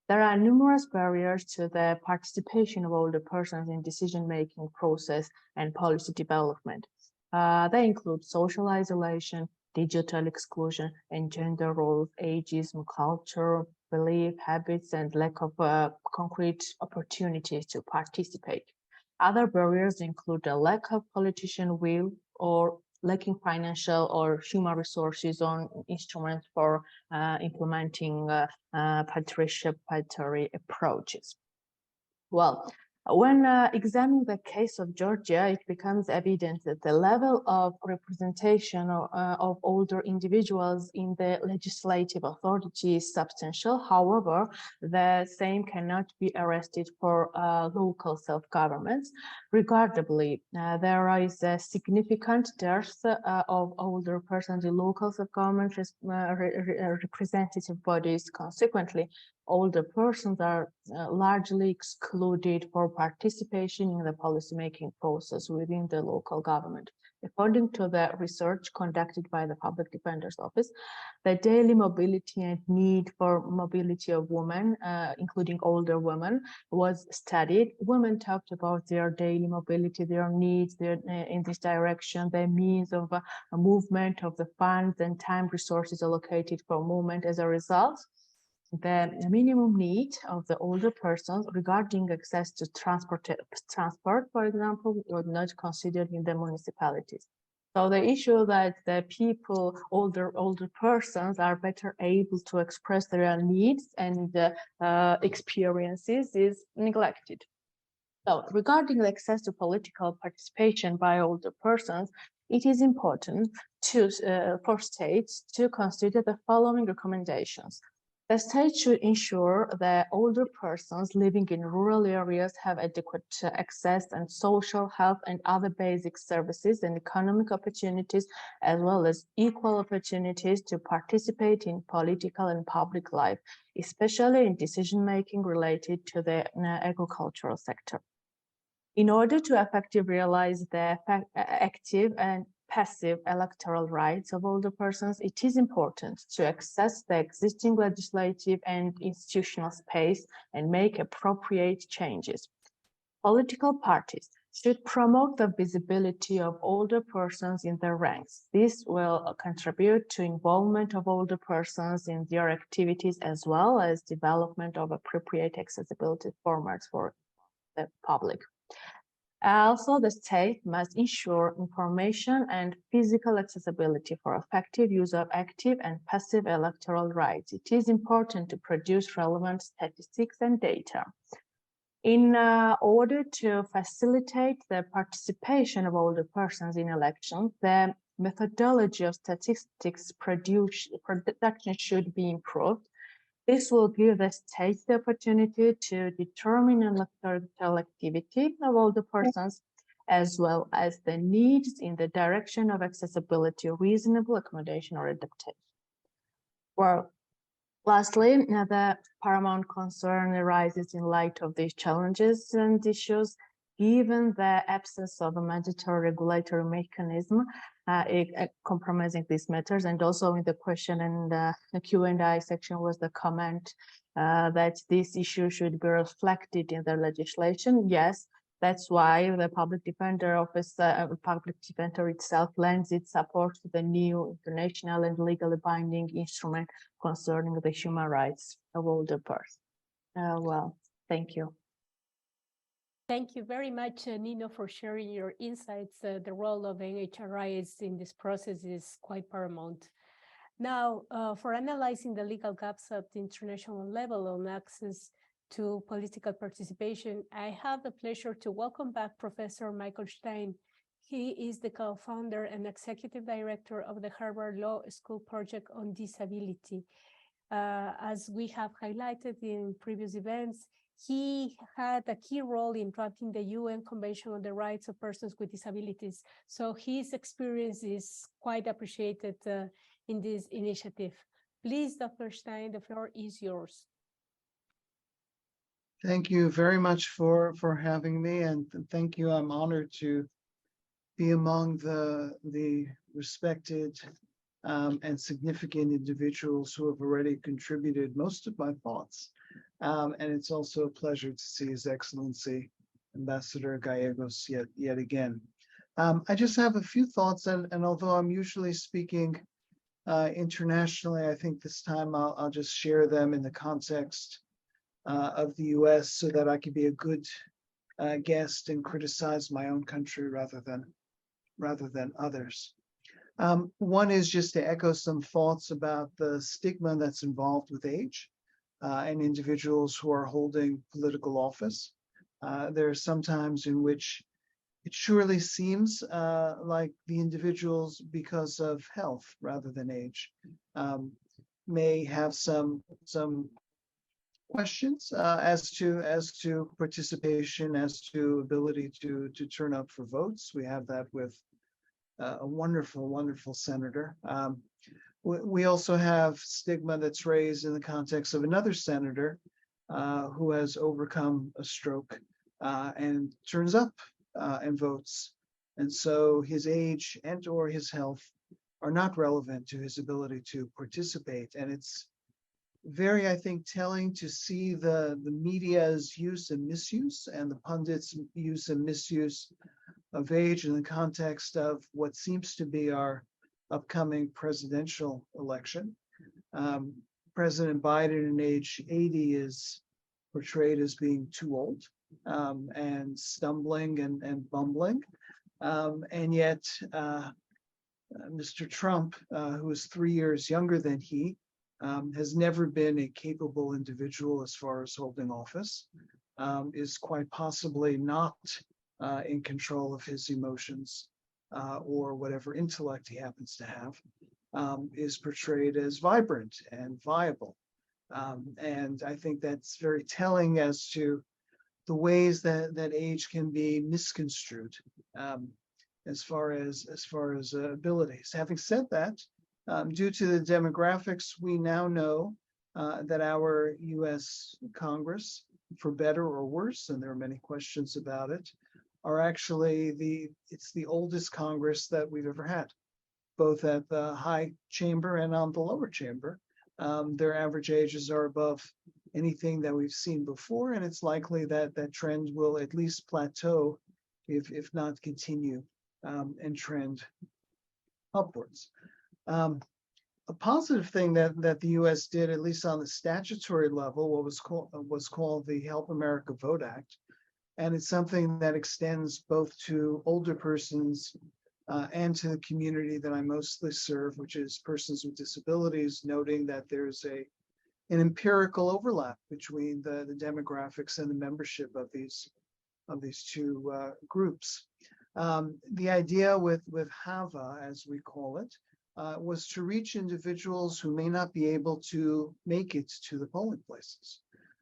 H: There are numerous barriers to the participation of older persons in decision-making process and policy development. They include social isolation, digital exclusion, and gender roles, ageism, culture, belief, habits, and lack of concrete opportunities to participate. Other barriers include a lack of politician will or lacking financial or human resources on instruments for implementing participatory approaches. Well, when examining the case of Georgia, it becomes evident that the level of representation of older individuals in the legislative authority is substantial. However, the same cannot be arrested for local self-governments. Regardlessly, there is a significant dearth of older persons in local self-government representative bodies. Consequently, older persons are largely excluded for participation in the policymaking process within the local government. According to the research conducted by the Public Defender's Office, the daily mobility and need for mobility of women, including older women, was studied. Women talked about their daily mobility, their needs in this direction, their means of movement of the funds and time resources allocated for movement. As a result, the minimum need of the older persons regarding access to transport, for example, was not considered in the municipalities. So the issue that the people, older persons, are better able to express their needs and experiences is neglected. So regarding the access to political participation by older persons, it is important for states to consider the following recommendations. The state should ensure that older persons living in rural areas have adequate access and social, health, and other basic services and economic opportunities, as well as equal opportunities to participate in political and public life, especially in decision-making related to the agricultural sector. In order to effectively realize the active and passive electoral rights of older persons, it is important to access the existing legislative and institutional space and make appropriate changes. Political parties should promote the visibility of older persons in their ranks. This will contribute to involvement of older persons in their activities, as well as development of appropriate accessibility formats for the public. Also, the state must ensure information and physical accessibility for effective use of active and passive electoral rights. It is important to produce relevant statistics and data. In order to facilitate the participation of older persons in elections, the methodology of statistics production should be improved. This will give the state the opportunity to determine electoral activity of older persons, as well as the needs in the direction of accessibility, reasonable accommodation, or adaptation. Well, lastly, the paramount concern arises in light of these challenges and issues, given the absence of a mandatory regulatory mechanism compromising these matters. And also in the question and the Q&A section was the comment that this issue should be reflected in the legislation. Yes, that's why the Public Defender Office, Public Defender itself lends its support to the new international and legally binding instrument concerning the human rights of older persons. Well, thank you.
A: Thank you very much, Nino, for sharing your insights. The role of NHRIs in this process is quite paramount. Now, for analyzing the legal gaps at the international level on access to political participation, I have the pleasure to welcome back Professor Michael Stein. He is the co-founder and executive director of the Harvard Law School Project on Disability. As we have highlighted in previous events, he had a key role in drafting the UN Convention on the Rights of Persons with Disabilities. So his experience is quite appreciated in this initiative. Please, Dr. Stein, the floor is yours.
I: Thank you very much for having me, and thank you. I'm honored to be among the respected and significant individuals who have already contributed most of my thoughts. And it's also a pleasure to see His Excellency Ambassador Gallegos yet again. I just have a few thoughts, and although I'm usually speaking internationally, I think this time I'll just share them in the context of the US so that I can be a good guest and criticize my own country rather than others. One is just to echo some thoughts about the stigma that's involved with age and individuals who are holding political office. There are some times in which it surely seems like the individuals, because of health rather than age, may have some questions as to participation, as to ability to turn up for votes. We have that with a wonderful senator. We also have stigma that's raised in the context of another senator who has overcome a stroke and turns up and votes And so his age and or his health are not relevant to his ability to participate. And it's very, I think, telling to see the media's use and misuse and the pundits' use and misuse of age in the context of what seems to be our upcoming presidential election. President Biden in age 80 is portrayed as being too old and stumbling and bumbling. And yet, Mr. Trump, who is 3 years younger than he, has never been a capable individual as far as holding office, is quite possibly not in control of his emotions or whatever intellect he happens to have, is portrayed as vibrant and viable. And I think that's very telling as to the ways that age can be misconstrued as far as abilities. Having said that, due to the demographics, we now know that our U.S. Congress, for better or worse, and there are many questions about it, are actually it's the oldest Congress that we've ever had, both at the high chamber and on the lower chamber. Their average ages are above anything that we've seen before, and it's likely that that trend will at least plateau, if not continue, and trend upwards. A positive thing that the U.S. did, at least on the statutory level, what was called the Help America Vote Act, and it's something that extends both to older persons and to the community that I mostly serve, which is persons with disabilities, noting that there's an empirical overlap between the demographics and the membership of these two groups. The idea with HAVA, as we call it, was to reach individuals who may not be able to make it to the polling places.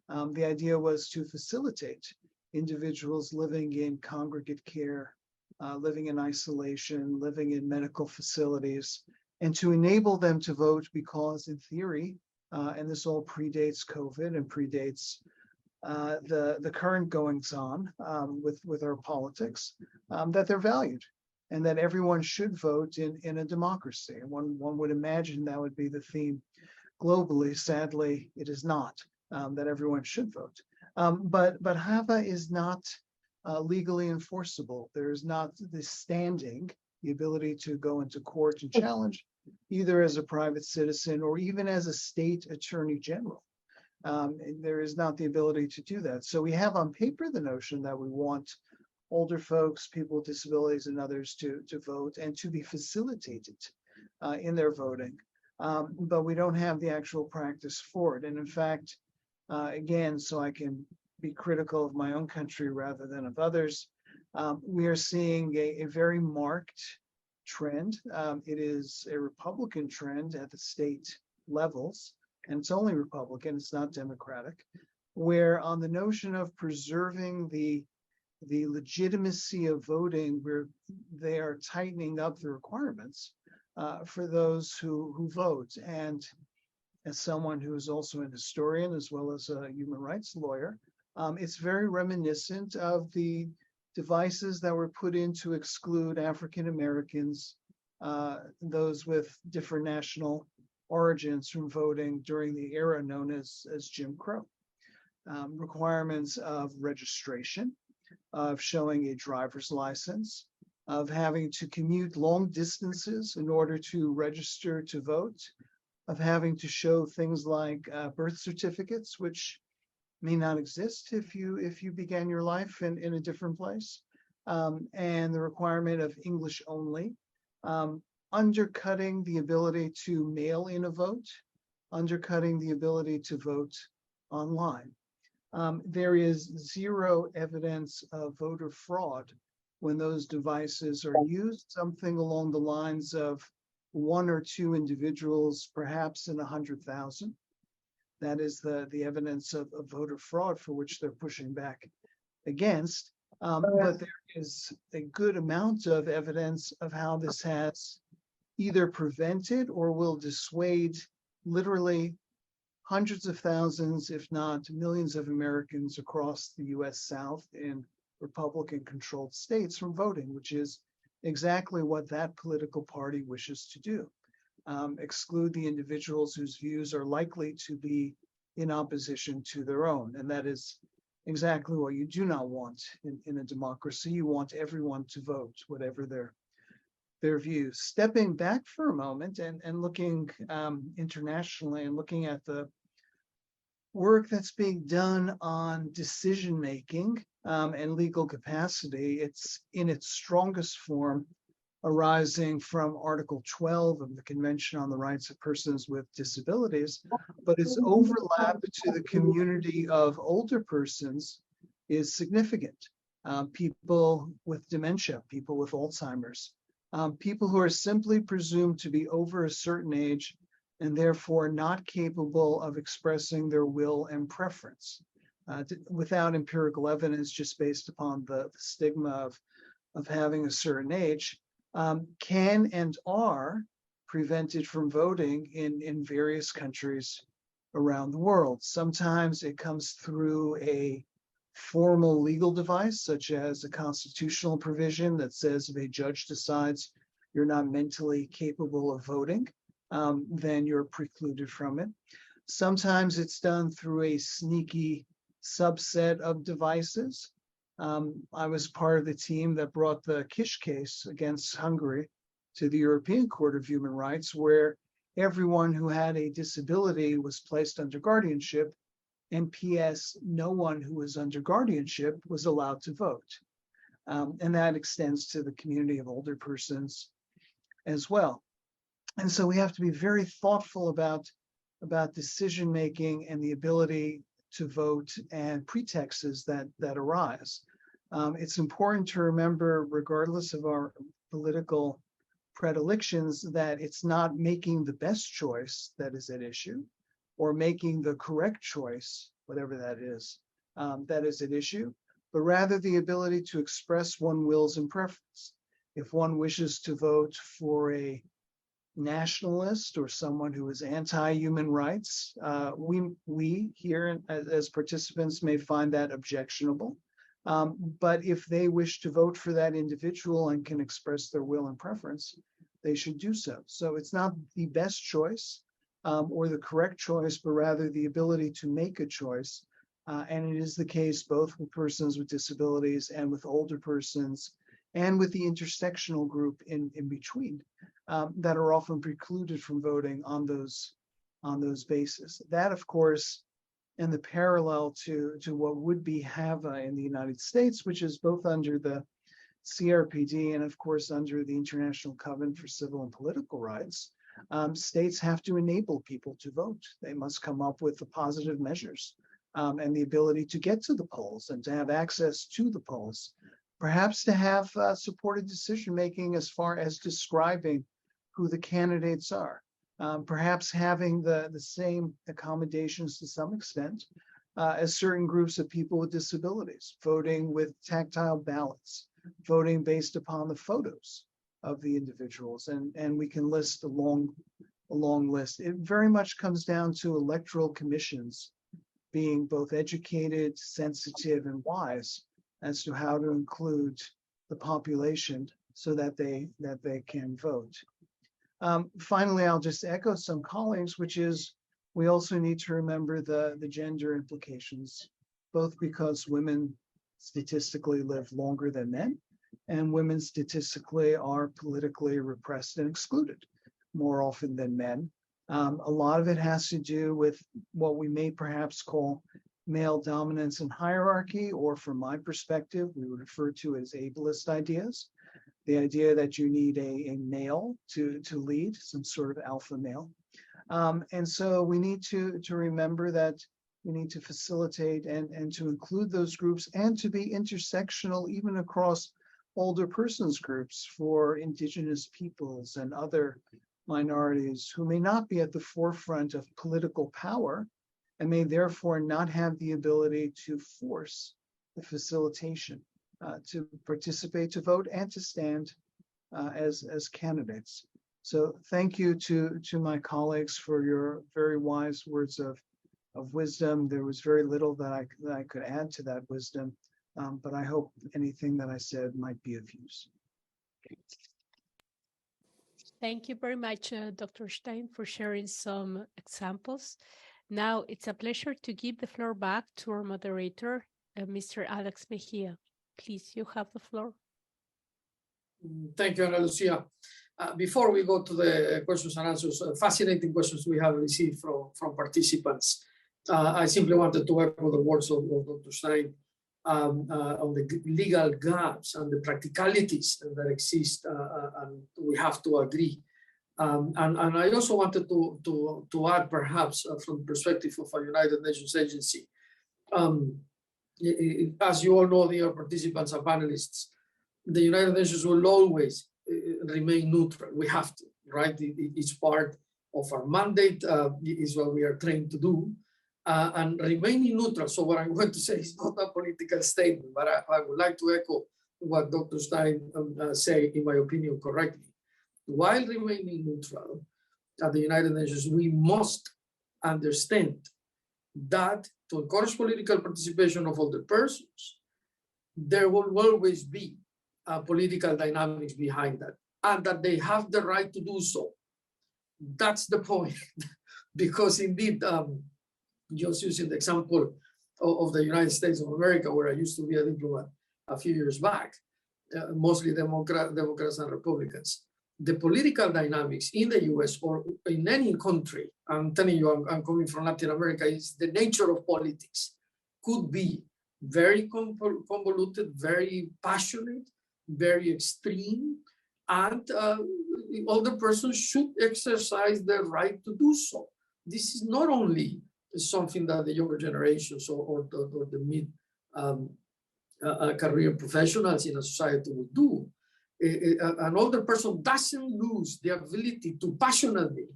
I: The idea was to facilitate individuals living in congregate care, living in isolation, living in medical facilities, and to enable them to vote because in theory, and this all predates COVID and predates the current goings on with our politics, that they're valued and that everyone should vote in a democracy. And one would imagine that would be the theme globally. Sadly, it is not, that everyone should vote. But HAVA is not legally enforceable. There is not the standing, the ability to go into court and challenge, either as a private citizen or even as a state attorney general. There is not the ability to do that. So we have on paper the notion that we want older folks, people with disabilities and others to vote and to be facilitated in their voting. But we don't have the actual practice for it. And in fact, again, so I can be critical of my own country rather than of others, we are seeing a very marked trend. It is a Republican trend at the state levels, and it's only Republican, it's not Democratic, where on the notion of preserving the legitimacy of voting, where they are tightening up the requirements for those who vote. And as someone who is also an historian as well as a human rights lawyer, it's very reminiscent of the devices that were put in to exclude African Americans, those with different national origins from voting during the era known as Jim Crow. Requirements of registration, of showing a driver's license, of having to commute long distances in order to register to vote, of having to show things like birth certificates, which may not exist if you began your life in a different place, and the requirement of English only, undercutting the ability to mail in a vote, undercutting the ability to vote online. There is zero evidence of voter fraud when those devices are used, something along the lines of 1 or 2 individuals, perhaps in 100,000. That is the evidence of voter fraud for which they're pushing back against. But there is a good amount of evidence of how this has either prevented or will dissuade literally hundreds of thousands, if not millions of Americans across the US South in Republican-controlled states from voting, which is exactly what that political party wishes to do. Exclude the individuals whose views are likely to be in opposition to their own. And that is exactly what you do not want in a democracy. You want everyone to vote, whatever their views. Stepping back for a moment and looking internationally and looking at the work that's being done on decision making and legal capacity, it's in its strongest form arising from Article 12 of the Convention on the Rights of Persons with Disabilities, but its overlap to the community of older persons is significant. People with dementia, people with Alzheimer's, people who are simply presumed to be over a certain age and therefore not capable of expressing their will and preference without empirical evidence, just based upon the stigma of having a certain age, can and are prevented from voting in various countries around the world. Sometimes it comes through a formal legal device, such as a constitutional provision that says if a judge decides you're not mentally capable of voting, then you're precluded from it. Sometimes it's done through a sneaky subset of devices. I was part of the team that brought the Kish case against Hungary to the European Court of Human Rights, where everyone who had a disability was placed under guardianship, and P.S., no one who was under guardianship was allowed to vote. And that extends to the community of older persons as well. And so we have to be very thoughtful about decision-making and the ability to vote and pretexts that arise. It's important to remember, regardless of our political predilections, that it's not making the best choice that is at issue, or making the correct choice, whatever that is at issue, but rather the ability to express one's wills and preference. If one wishes to vote for a nationalist or someone who is anti-human rights, we here as participants may find that objectionable. But if they wish to vote for that individual and can express their will and preference, they should do so. So it's not the best choice or the correct choice, but rather the ability to make a choice. And it is the case both with persons with disabilities and with older persons and with the intersectional group in between that are often precluded from voting on those bases. That, of course, and the parallel to what would be HAVA in the United States, which is both under the CRPD and of course under the International Covenant for Civil and Political Rights, states have to enable people to vote. They must come up with the positive measures and the ability to get to the polls and to have access to the polls, perhaps to have supported decision-making as far as describing who the candidates are. Perhaps having the same accommodations to some extent as certain groups of people with disabilities, voting with tactile ballots, voting based upon the photos of the individuals. And we can list a long list. It very much comes down to electoral commissions being both educated, sensitive, and wise as to how to include the population so that they can vote. Finally, I'll just echo some colleagues, which is we also need to remember the gender implications, both because women statistically live longer than men, and women statistically are politically repressed and excluded more often than men. A lot of it has to do with what we may perhaps call male dominance and hierarchy, or from my perspective, we would refer to as ableist ideas. The idea that you need a male to lead, some sort of alpha male. And so we need to remember that we need to facilitate and to include those groups and to be intersectional even across older persons groups for indigenous peoples and other minorities who may not be at the forefront of political power and may therefore not have the ability to force the facilitation to participate, to vote, and to stand as candidates. So thank you to my colleagues for your very wise words of wisdom. There was very little that I could add to that wisdom, but I hope anything that I said might be of use.
A: Thank you very much, Dr. Stein, for sharing some examples. Now it's a pleasure to give the floor back to our moderator, Mr. Alex Mejia. Please, you have the floor.
B: Thank you, Ana Lucia. Before we go to the questions and answers, fascinating questions we have received from participants. I simply wanted to echo the words of Dr. Stein on the legal gaps and the practicalities that exist, and we have to agree. And I also wanted to add, perhaps, from the perspective of a United Nations agency. As you all know, dear participants and panelists, the United Nations will always remain neutral. We have to, right? It's part of our mandate, is what we are trained to do. And remaining neutral. So what I'm going to say is not a political statement, but I would like to echo what Dr. Stein said, in my opinion, correctly. While remaining neutral at the United Nations, we must understand that to encourage political participation of all the persons, there will always be political dynamics behind that, and that they have the right to do so. That's the point, because indeed, just using the example of the United States of America, where I used to be a diplomat a few years back, mostly Democrats and Republicans. The political dynamics in the US or in any country, I'm telling you, I'm coming from Latin America, is the nature of politics. Could be very convoluted, very passionate, very extreme, and all the persons should exercise their right to do so. This is not only something that the younger generations or the mid career professionals in a society would do. An older person doesn't lose the ability to passionately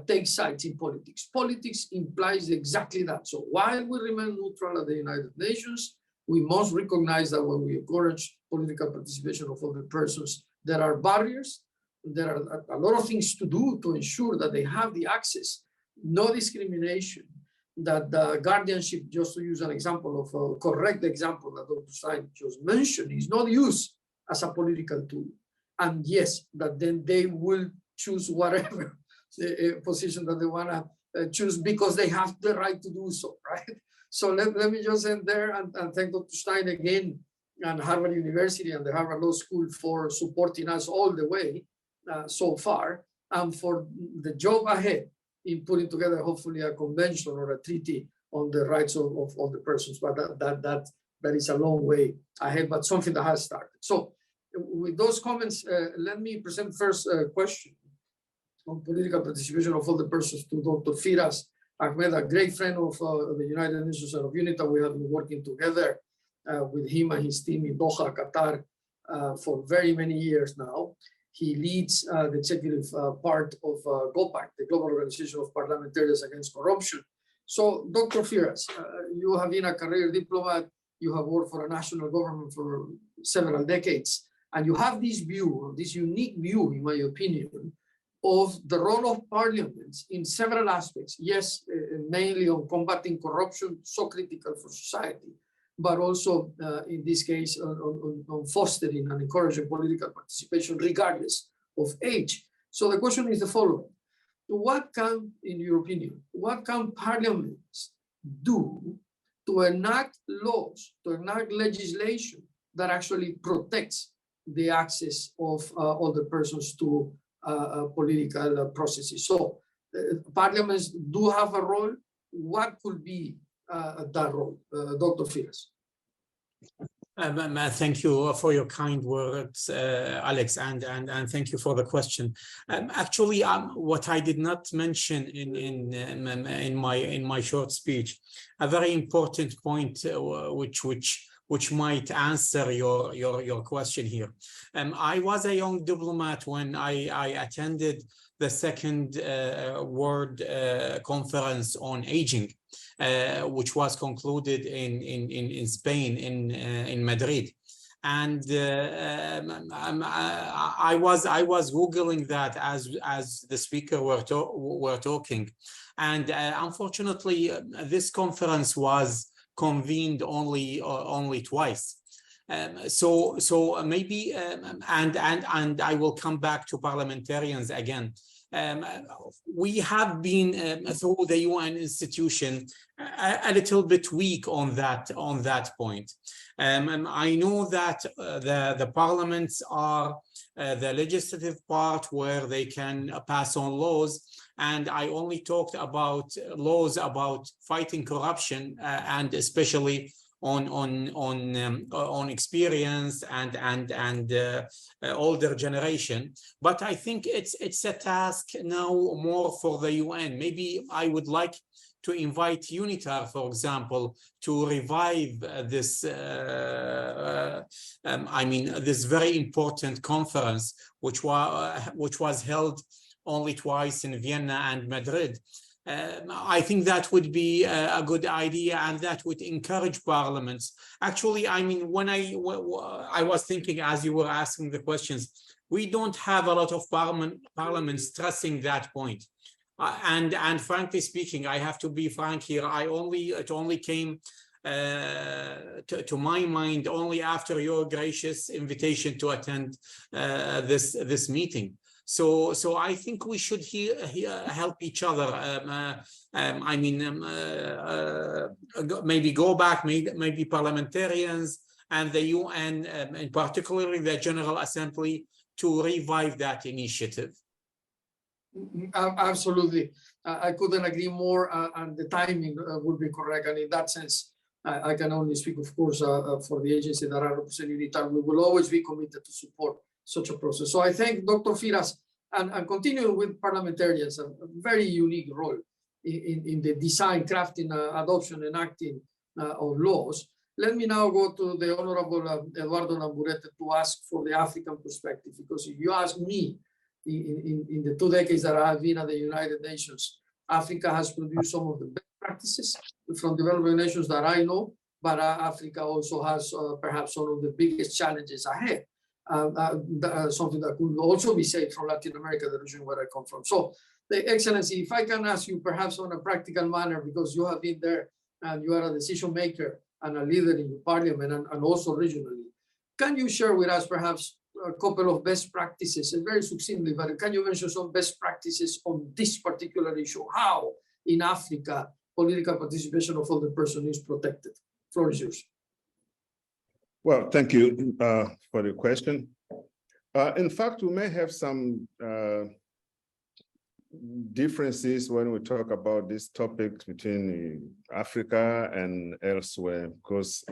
B: take sides in politics. Politics implies exactly that. So while we remain neutral at the United Nations, we must recognize that when we encourage political participation of other persons, there are barriers. There are a lot of things to do to ensure that they have the access, no discrimination, that the guardianship, just to use an example of a correct example that Dr. Stein just mentioned, is not used as a political tool. And yes, that then they will choose whatever position that they want to choose because they have the right to do so, right? So let me just end there and thank Dr. Stein again and Harvard University and the Harvard Law School for supporting us all the way so far, and for the job ahead in putting together hopefully a convention or a treaty on the rights of all the persons. But that is a long way ahead, but something that has started. So with those comments, let me present first a question on political participation of all the persons to Dr. Firas Ahmed, a great friend of the United Nations and of UNITA. We have been working together with him and his team in Doha, Qatar, for very many years now. He leads the executive part of GOPAC, the Global Organization of Parliamentarians Against Corruption. So, Dr. Firas, you have been a career diplomat, you have worked for a national government for several decades, and you have this view, this unique view, in my opinion, of the role of parliaments in several aspects. Yes, mainly on combating corruption, so critical for society, but also in this case on fostering and encouraging political participation regardless of age. So the question is the following. What can, in your opinion, what can parliaments do to enact laws, to enact legislation that actually protects the access of other persons to political processes? So parliaments do have a role. What could be that role? Dr. Firas.
F: Thank you for your kind words, Alex, and thank you for the question. Actually, what I did not mention in my short speech, a very important point, which might answer your question here. I was a young diplomat when I attended the second World Conference on Aging, which was concluded in Spain, in Madrid. And I was Googling that as the speaker were talking. And unfortunately, this conference was convened only twice. So maybe and I will come back to parliamentarians again. We have been through the UN institution a little bit weak on that point. And I know that the parliaments are the legislative part where they can pass on laws. And I only talked about laws about fighting corruption and especially on experience and older generation. But I think it's a task now more for the UN. Maybe I would like to invite UNITAR, for example, to revive this this very important conference, which was held only twice in Vienna and Madrid. I think that would be a good idea, and that would encourage parliaments. Actually, I mean, when I was thinking as you were asking the questions, we don't have a lot of parliaments stressing that point. And frankly speaking, I have to be frank here. It only came to my mind only after your gracious invitation to attend this meeting. So I think we should help each other. Maybe go back, maybe parliamentarians and the UN, and particularly the General Assembly, to revive that initiative.
B: Absolutely. I couldn't agree more, and the timing would be correct. And in that sense, I can only speak, of course, for the agency that I represent, UNITAR. We will always be committed to support such a process. So I thank Dr. Firas, and continue with parliamentarians, a very unique role in the design, crafting, adoption, and acting of laws. Let me now go to the Honorable Eduardo Lamburete to ask for the African perspective, because if you ask me, in the 2 decades that I have been at the United Nations, Africa has produced some of the best practices from developing nations that I know, but Africa also has perhaps some of the biggest challenges ahead. Something that could also be said from Latin America, the region where I come from. So, the Excellency, if I can ask you perhaps on a practical manner, because you have been there and you are a decision maker and a leader in your parliament and also regionally, can you share with us perhaps a couple of best practices, and very succinctly, but can you mention some best practices on this particular issue? How in Africa political participation of older person is protected? Floor is yours.
D: Well, thank you for the question. In fact, we may have some differences when we talk about this topic between Africa and elsewhere, because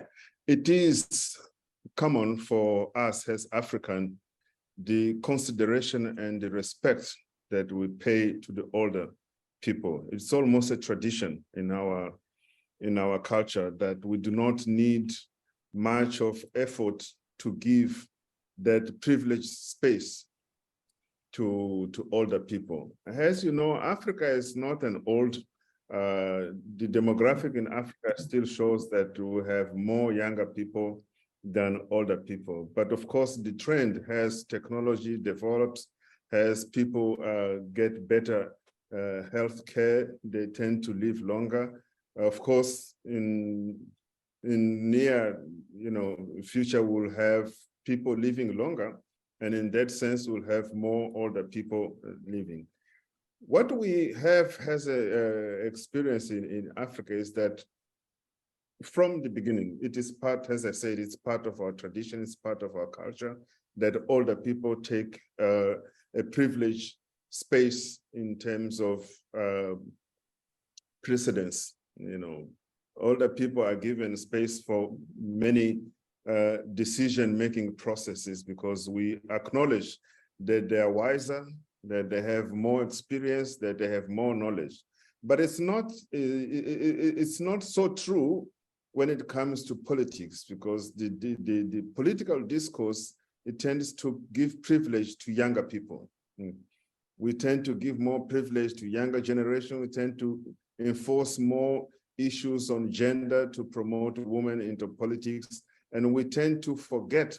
D: it is common for us as African, the consideration and the respect that we pay to the older people. It's almost a tradition in our culture that we do not need much of effort to give that privileged space to older people. As you know, Africa is not an old, the demographic in Africa still shows that we have more younger people than older people. But of course, the trend has technology develops, as people get better health care, they tend to live longer. Of course, in near future, we'll have people living longer, and in that sense, we'll have more older people living. What we have as a experience in Africa is that from the beginning, it is part, as I said, it's part of our tradition, it's part of our culture, that older people take a privileged space in terms of precedence. Older people are given space for many decision-making processes because we acknowledge that they are wiser, that they have more experience, that they have more knowledge. But it's not so true when it comes to politics, because the political discourse, it tends to give privilege to younger people. We tend to give more privilege to younger generation. We tend to enforce more issues on gender to promote women into politics. And we tend to forget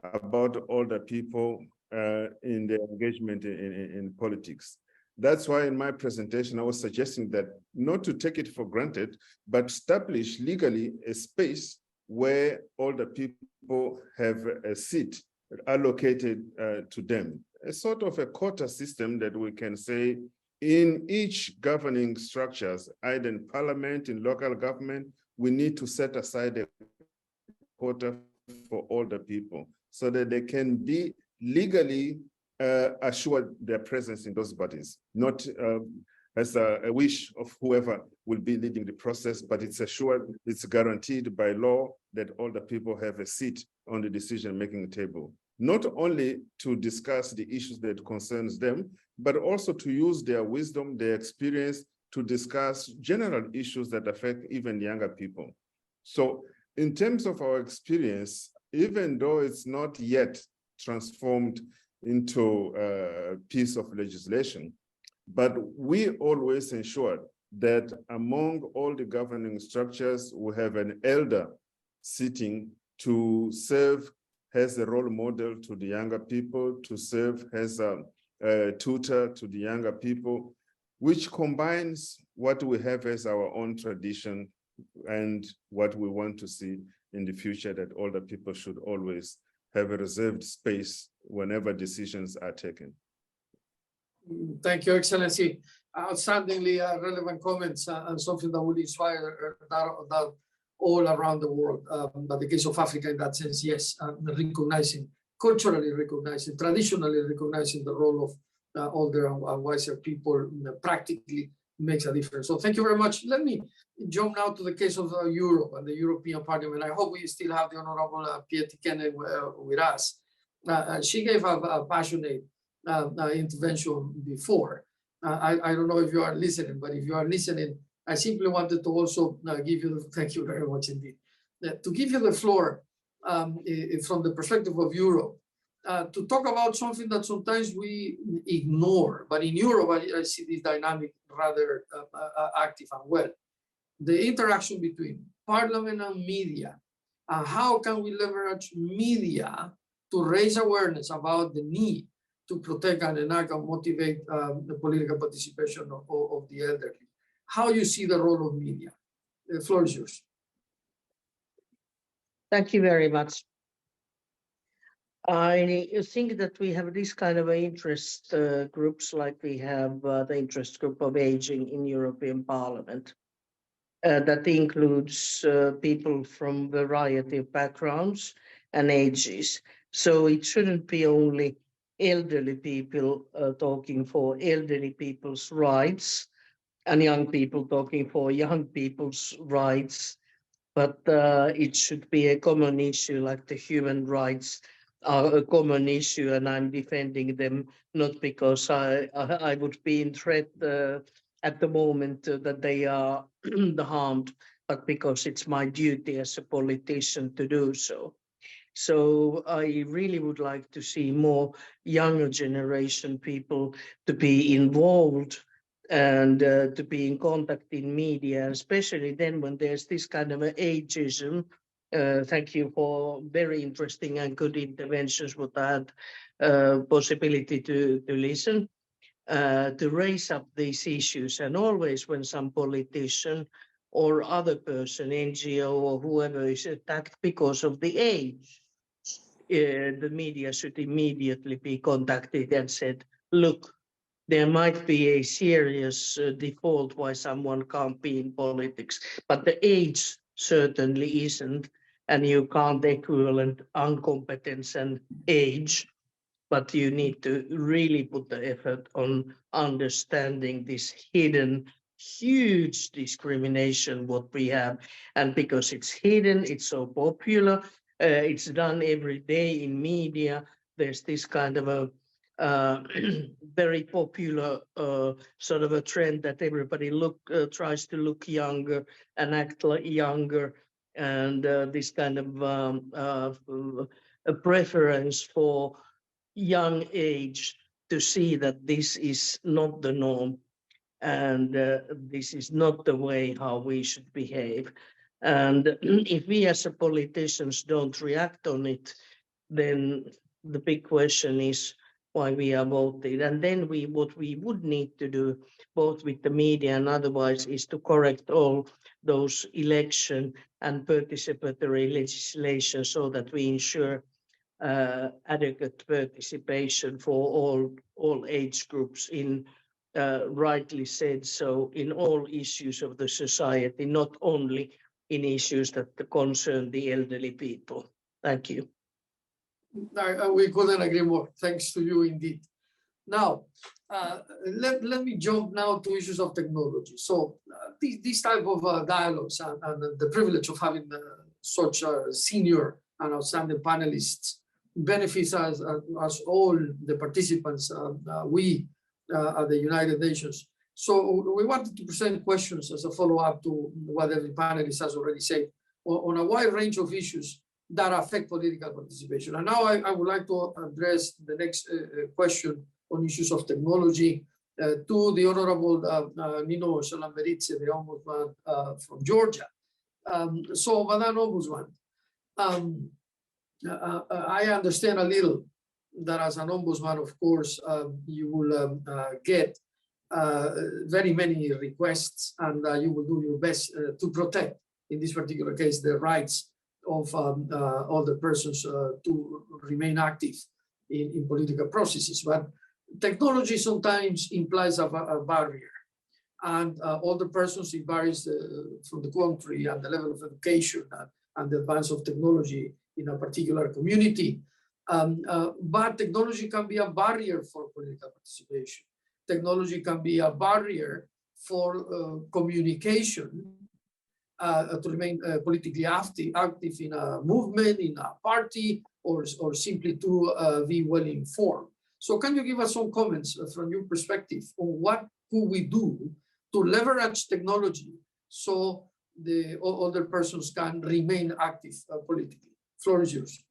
D: about older people in their engagement in politics. That's why in my presentation, I was suggesting that not to take it for granted, but establish legally a space where older people people have a seat allocated to them, a sort of a quota system that we can say in each governing structures, either in parliament, in local government, we need to set aside a quota for all the people so that they can be legally assured their presence in those bodies, not as a wish of whoever will be leading the process, but it's assured, it's guaranteed by law that all the people have a seat on the decision-making table, not only to discuss the issues that concerns them, but also to use their wisdom, their experience to discuss general issues that affect even younger people. So in terms of our experience, even though it's not yet transformed into a piece of legislation, but we always ensure that among all the governing structures, we have an elder sitting to serve as a role model to the younger people, to serve as a tutor to the younger people, which combines what we have as our own tradition and what we want to see in the future, that older people should always have a reserved space whenever decisions are taken.
B: Thank you, Excellency. Outstandingly relevant comments and something that will inspire that all around the world. But the case of Africa in that sense, yes, recognizing, culturally recognizing, traditionally recognizing the role of older and wiser people practically makes a difference. So thank you very much. Let me jump now to the case of Europe and the European Parliament. I hope we still have the Honorable Pietikäinen with us. She gave a passionate intervention before. I don't know if you are listening, but if you are listening, I simply wanted to also give you, thank you very much indeed, to give you the floor from the perspective of Europe, to talk about something that sometimes we ignore, but in Europe, I see this dynamic rather active and well. The interaction between parliament and media, and how can we leverage media to raise awareness about the need to protect and enact and motivate the political participation of the elderly. How you see the role of media? The floor is yours.
E: Thank you very much. I think that we have this kind of interest groups, like we have the interest group of aging in European Parliament. That includes people from a variety of backgrounds and ages. So it shouldn't be only elderly people talking for elderly people's rights and young people talking for young people's rights, but it should be a common issue, like the human rights are a common issue, and I'm defending them not because I would be in threat at the moment that they are harmed, but because it's my duty as a politician to do so. So I really would like to see more younger generation people to be involved and to be in contact in media, especially then when there's this kind of ageism. Thank you for very interesting and good interventions, what I had possibility to listen, to raise up these issues. And always when some politician or other person, NGO or whoever is attacked because of the age, the media should immediately be contacted and said, look, there might be a serious default why someone can't be in politics, but the age certainly isn't, and you can't equivalent incompetence and age, but you need to really put the effort on understanding this hidden huge discrimination what we have. And because it's hidden, it's so popular, it's done every day in media, there's this kind of a very popular sort of a trend that everybody tries to look younger and act like younger, and this kind of a preference for young age to see that this is not the norm and this is not the way how we should behave. And if we as a politicians don't react on it, then the big question is, why we are voted. And then what we would need to do, both with the media and otherwise, is to correct all those election and participatory legislation so that we ensure adequate participation for all age groups in, rightly said, so in all issues of the society, not only in issues that concern the elderly people. Thank you.
B: We couldn't agree more. Thanks to you indeed. Now, let me jump now to issues of technology. So this type of dialogues and the privilege of having such senior and outstanding panelists benefits us all the participants, we at the United Nations. So we wanted to present questions as a follow-up to what every panelist has already said on a wide range of issues that affect political participation. And now I would like to address the next question on issues of technology to the Honorable Nino Shalamberidze, the Ombudsman from Georgia. So, Madam Ombudsman, I understand a little that as an ombudsman, of course, you will get very many requests, and you will do your best to protect, in this particular case, the rights of all the persons to remain active in political processes. But technology sometimes implies a barrier, and all the persons, it varies from the country and the level of education and the advance of technology in a particular community. But technology can be a barrier for political participation. Technology can be a barrier for communication, to remain politically active in a movement, in a party, or simply to be well informed. So can you give us some comments from your perspective on what could we do to leverage technology so the other persons can remain active politically? Floor is yours.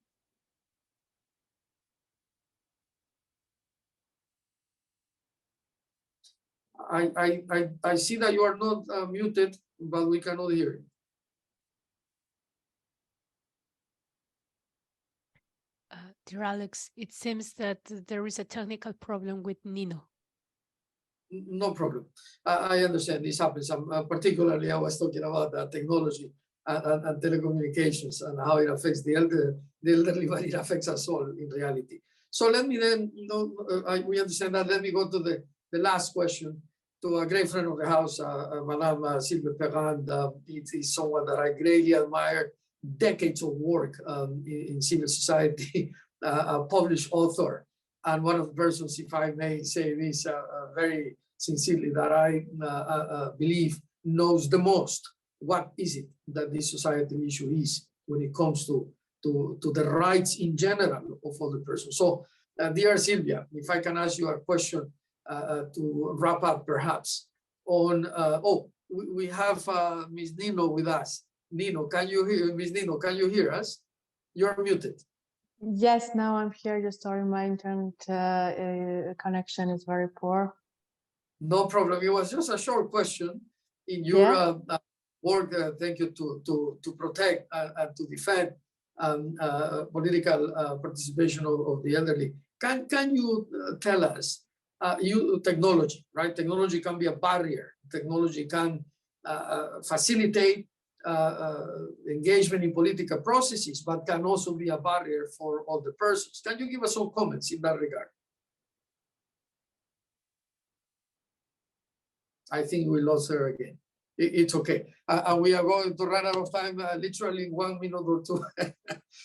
B: I see that you are not muted, but we cannot hear you.
A: Dear Alex, it seems that there is a technical problem with Nino.
B: No problem. I understand this happens. Particularly, I was talking about technology and telecommunications and how it affects the elderly, but it affects us all in reality. So let me then, we understand that. Let me go to the last question to a great friend of the house, Madame Sylvie Perrin. It is someone that I greatly admire, decades of work in civil society, a published author, and one of the persons, if I may say this very sincerely, that I believe knows the most what is it that this societal issue is when it comes to the rights in general of other persons. So, dear Sylvia, if I can ask you a question to wrap up, perhaps, on, we have Ms. Nino with us. Nino, can you hear, Ms. Nino, can you hear us? You're muted.
H: Yes, now I'm here. Just sorry, my internet connection is very poor.
B: No problem. It was just a short question in your work. Thank you to protect and to defend political participation of the elderly. Can you tell us, technology, right? Technology can be a barrier. Technology can facilitate engagement in political processes, but can also be a barrier for other persons. Can you give us some comments in that regard? I think we lost her again. It's okay. And we are going to run out of time, literally in 1 minute or two.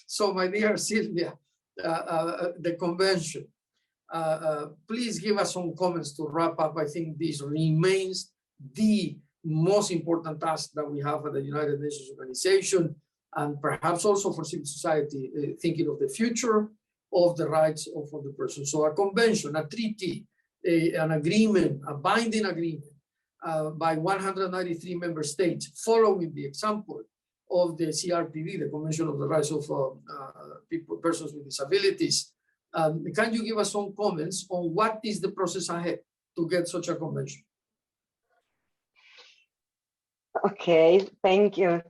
B: So my dear Sylvia, the convention, please give us some comments to wrap up. I think this remains the most important task that we have at the United Nations Organization, and perhaps also for civil society, thinking of the future of the rights of other persons. So a convention, a treaty, an agreement, a binding agreement by 193 member states, following the example of the CRPD, the Convention of the Rights of Persons with Disabilities. Can you give us some comments on what is the process ahead to get such a convention?
G: Okay, thank you,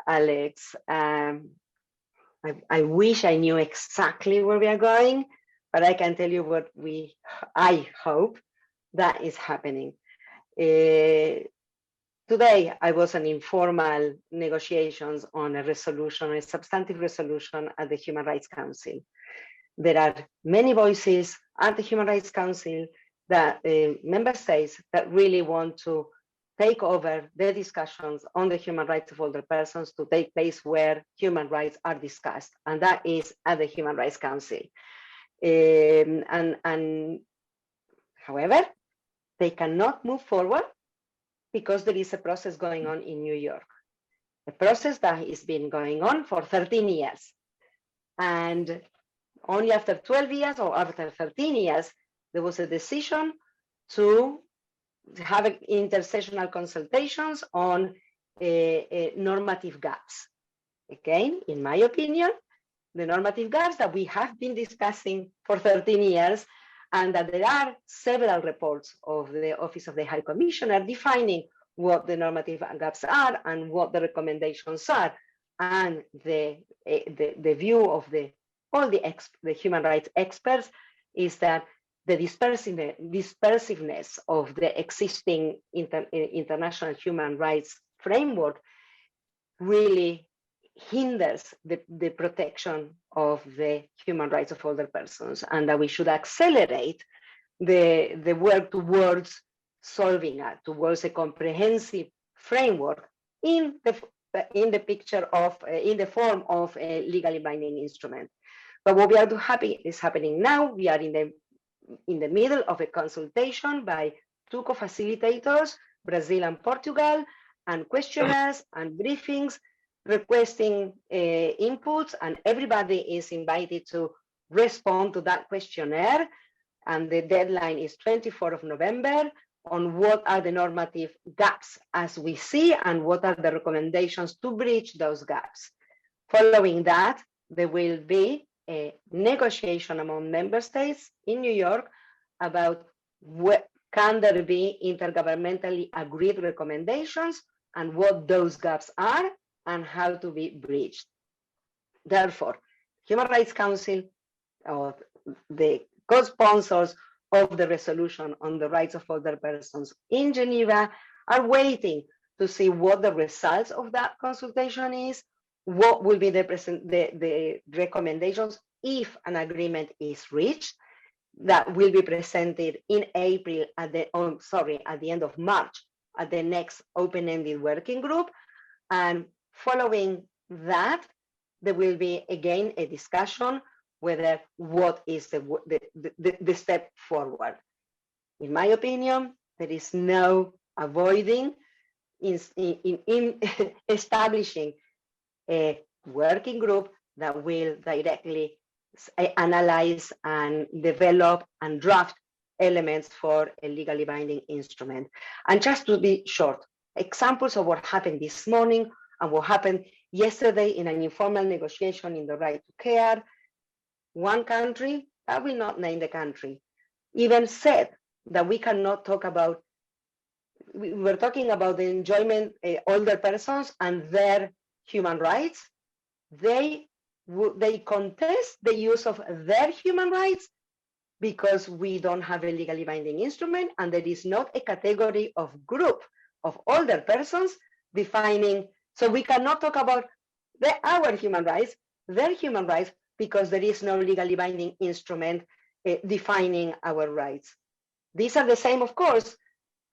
G: Alex. I wish I knew exactly where we are going, but I can tell you what I hope that is happening. Today, I was in informal negotiations on a resolution, a substantive resolution at the Human Rights Council. There are many voices at the Human Rights Council that member states that really want to take over the discussions on the human rights of older persons to take place where human rights are discussed, and that is at the Human Rights Council. However, they cannot move forward because there is a process going on in New York, a process that has been going on for 13 years. And only after 12 years or after 13 years, there was a decision to have intersessional consultations on normative gaps. Again, in my opinion, the normative gaps that we have been discussing for 13 years, and that there are several reports of the Office of the High Commissioner defining what the normative gaps are and what the recommendations are, and the view of all the human rights experts is that the dispersiveness of the existing international human rights framework really hinders the protection of the human rights of older persons, and that we should accelerate the work towards solving that, towards a comprehensive framework in the picture of, in the form of a legally binding instrument. But what we are is happening now. We are in the middle of a consultation by two co-facilitators, Brazil and Portugal, and questionnaires and briefings requesting inputs, and everybody is invited to respond to that questionnaire. And the deadline is 24th of November on what are the normative gaps as we see and what are the recommendations to bridge those gaps. Following that, there will be a negotiation among member states in New York about what can there be intergovernmentally agreed recommendations and what those gaps are and how to be bridged. Therefore, Human Rights Council, or the co-sponsors of the resolution on the rights of older persons in Geneva, are waiting to see what the results of that consultation is, what will be the recommendations if an agreement is reached, that will be presented in April at the end of March at the next open-ended working group. And following that, there will be again a discussion whether what is the step forward. In my opinion, there is no avoiding in establishing a working group that will directly analyze and develop and draft elements for a legally binding instrument. And just to be short, examples of what happened this morning and what happened yesterday in an informal negotiation in the right to care. One country, I will not name the country, even said that we cannot talk about, we were talking about the enjoyment, older persons and their human rights. They contest the use of their human rights because we don't have a legally binding instrument, and there is not a category of group of older persons defining. So we cannot talk about our human rights, their human rights, because there is no legally binding instrument defining our rights. These are the same, of course,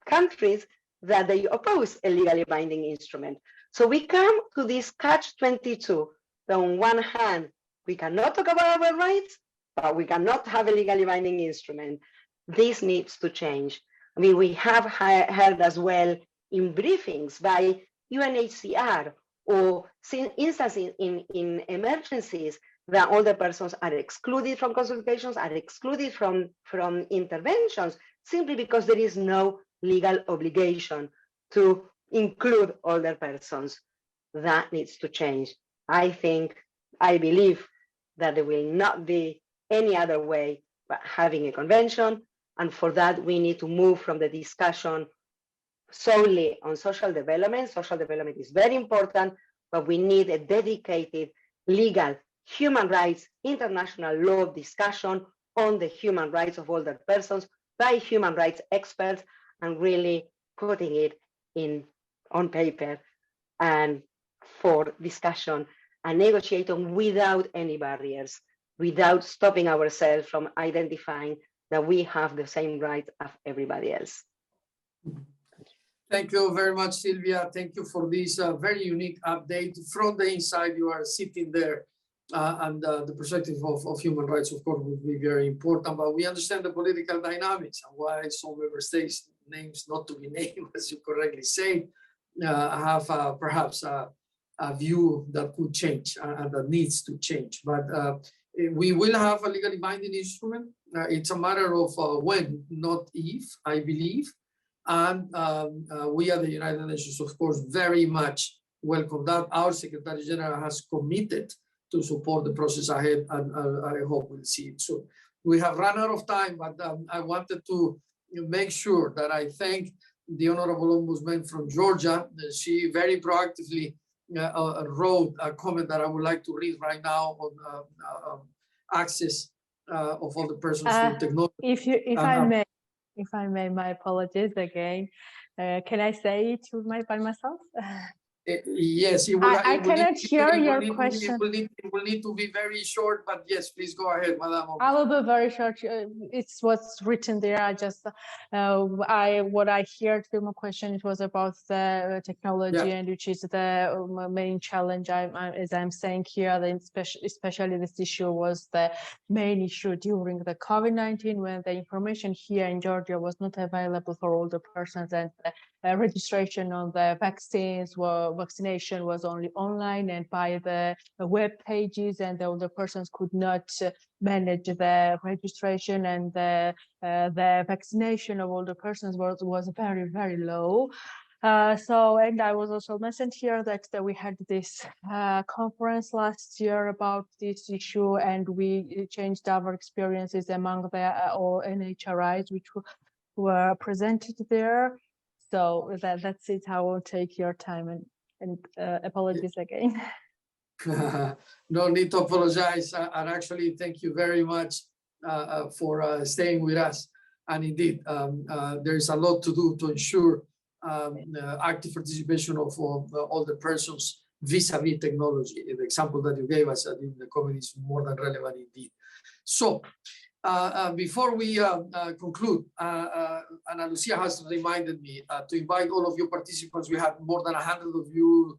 G: countries that they oppose a legally binding instrument. So we come to this catch-22. On one hand, we cannot talk about our rights, but we cannot have a legally binding instrument. This needs to change. I mean, we have heard as well in briefings by UNHCR or instances in emergencies that older persons are excluded from consultations, are excluded from interventions, simply because there is no legal obligation to include older persons. That needs to change. I believe that there will not be any other way but having a convention. And for that, we need to move from the discussion solely on social development. Social development is very important, but we need a dedicated legal human rights international law discussion on the human rights of older persons by human rights experts, and really putting it on paper and for discussion and negotiating without any barriers, without stopping ourselves from identifying that we have the same rights as everybody else.
B: Thank you very much, Silvia. Thank you for this very unique update. From the inside, you are sitting there, and the perspective of human rights, of course, will be very important. But we understand the political dynamics and why some member states, names not to be named, as you correctly say, have perhaps a view that could change and that needs to change. But we will have a legally binding instrument. It's a matter of when, not if, I believe. And we at the United Nations, of course, very much welcome that. Our Secretary General has committed to support the process ahead, and I hope we'll see it soon. We have run out of time, but I wanted to make sure that I thank the Honorable Ombudsman from Georgia. She very proactively wrote a comment that I would like to read right now on access of all the persons to technology.
H: If I may, my apologies again. Can I say it by myself?
B: Yes,
H: I cannot hear your question.
B: It will need to be very short, but yes, please go ahead, Madam.
H: I will be very short. It's what's written there. I just, what I heard from a question, it was about the technology, and which is the main challenge. As I'm saying here, especially this issue was the main issue during the COVID-19, when the information here in Georgia was not available for all the persons, and the registration on the vaccination was only online and by the web pages, and the older persons could not manage the registration, and the vaccination of older persons was very, very low. And I was also mentioned here that we had this conference last year about this issue, and we changed our experiences among the all NHRIs which were presented there. So that's it. I won't take your time, and apologies again.
B: No need to apologize. And actually, thank you very much for staying with us. And indeed, there is a lot to do to ensure active participation of all the persons vis-a-vis technology. The example that you gave us in the comment is more than relevant indeed. So, before we conclude, Ana Lucia has reminded me to invite all of you participants. We have more than 100 of you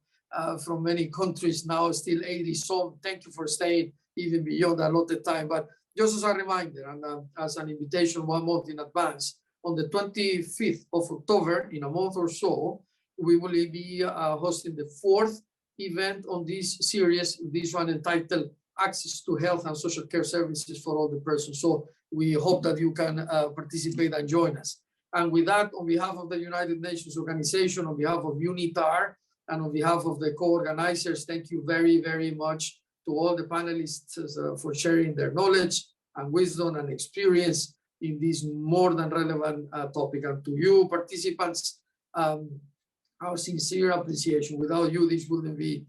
B: from many countries, now still 80. So thank you for staying even beyond the allotted time. But just as a reminder and as an invitation 1 month in advance, on the 25th of October, in a month or so, we will be hosting the 4th event on this series, this one entitled Access to Health and Social Care Services for Older Persons. So we hope that you can participate and join us. And with that, on behalf of the United Nations Organization, on behalf of UNITAR, and on behalf of the co-organizers, thank you very, very much to all the panelists for sharing their knowledge and wisdom and experience in this more than relevant topic. And to you participants, our sincere appreciation. Without you, this wouldn't be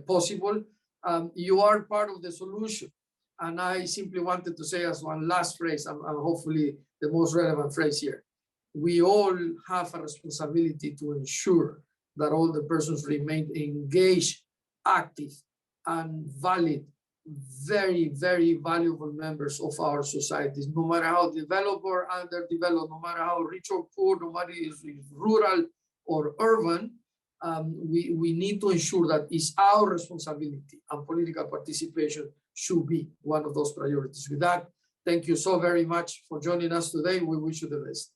B: possible. You are part of the solution. And I simply wanted to say as one last phrase, and hopefully the most relevant phrase here, we all have a responsibility to ensure that all the persons remain engaged, active, and valid, very, very valuable members of our societies, no matter how developed or underdeveloped, no matter how rich or poor, no matter if it's rural or urban. We need to ensure that it's our responsibility, and political participation should be one of those priorities. With that, thank you so very much for joining us today. We wish you the best.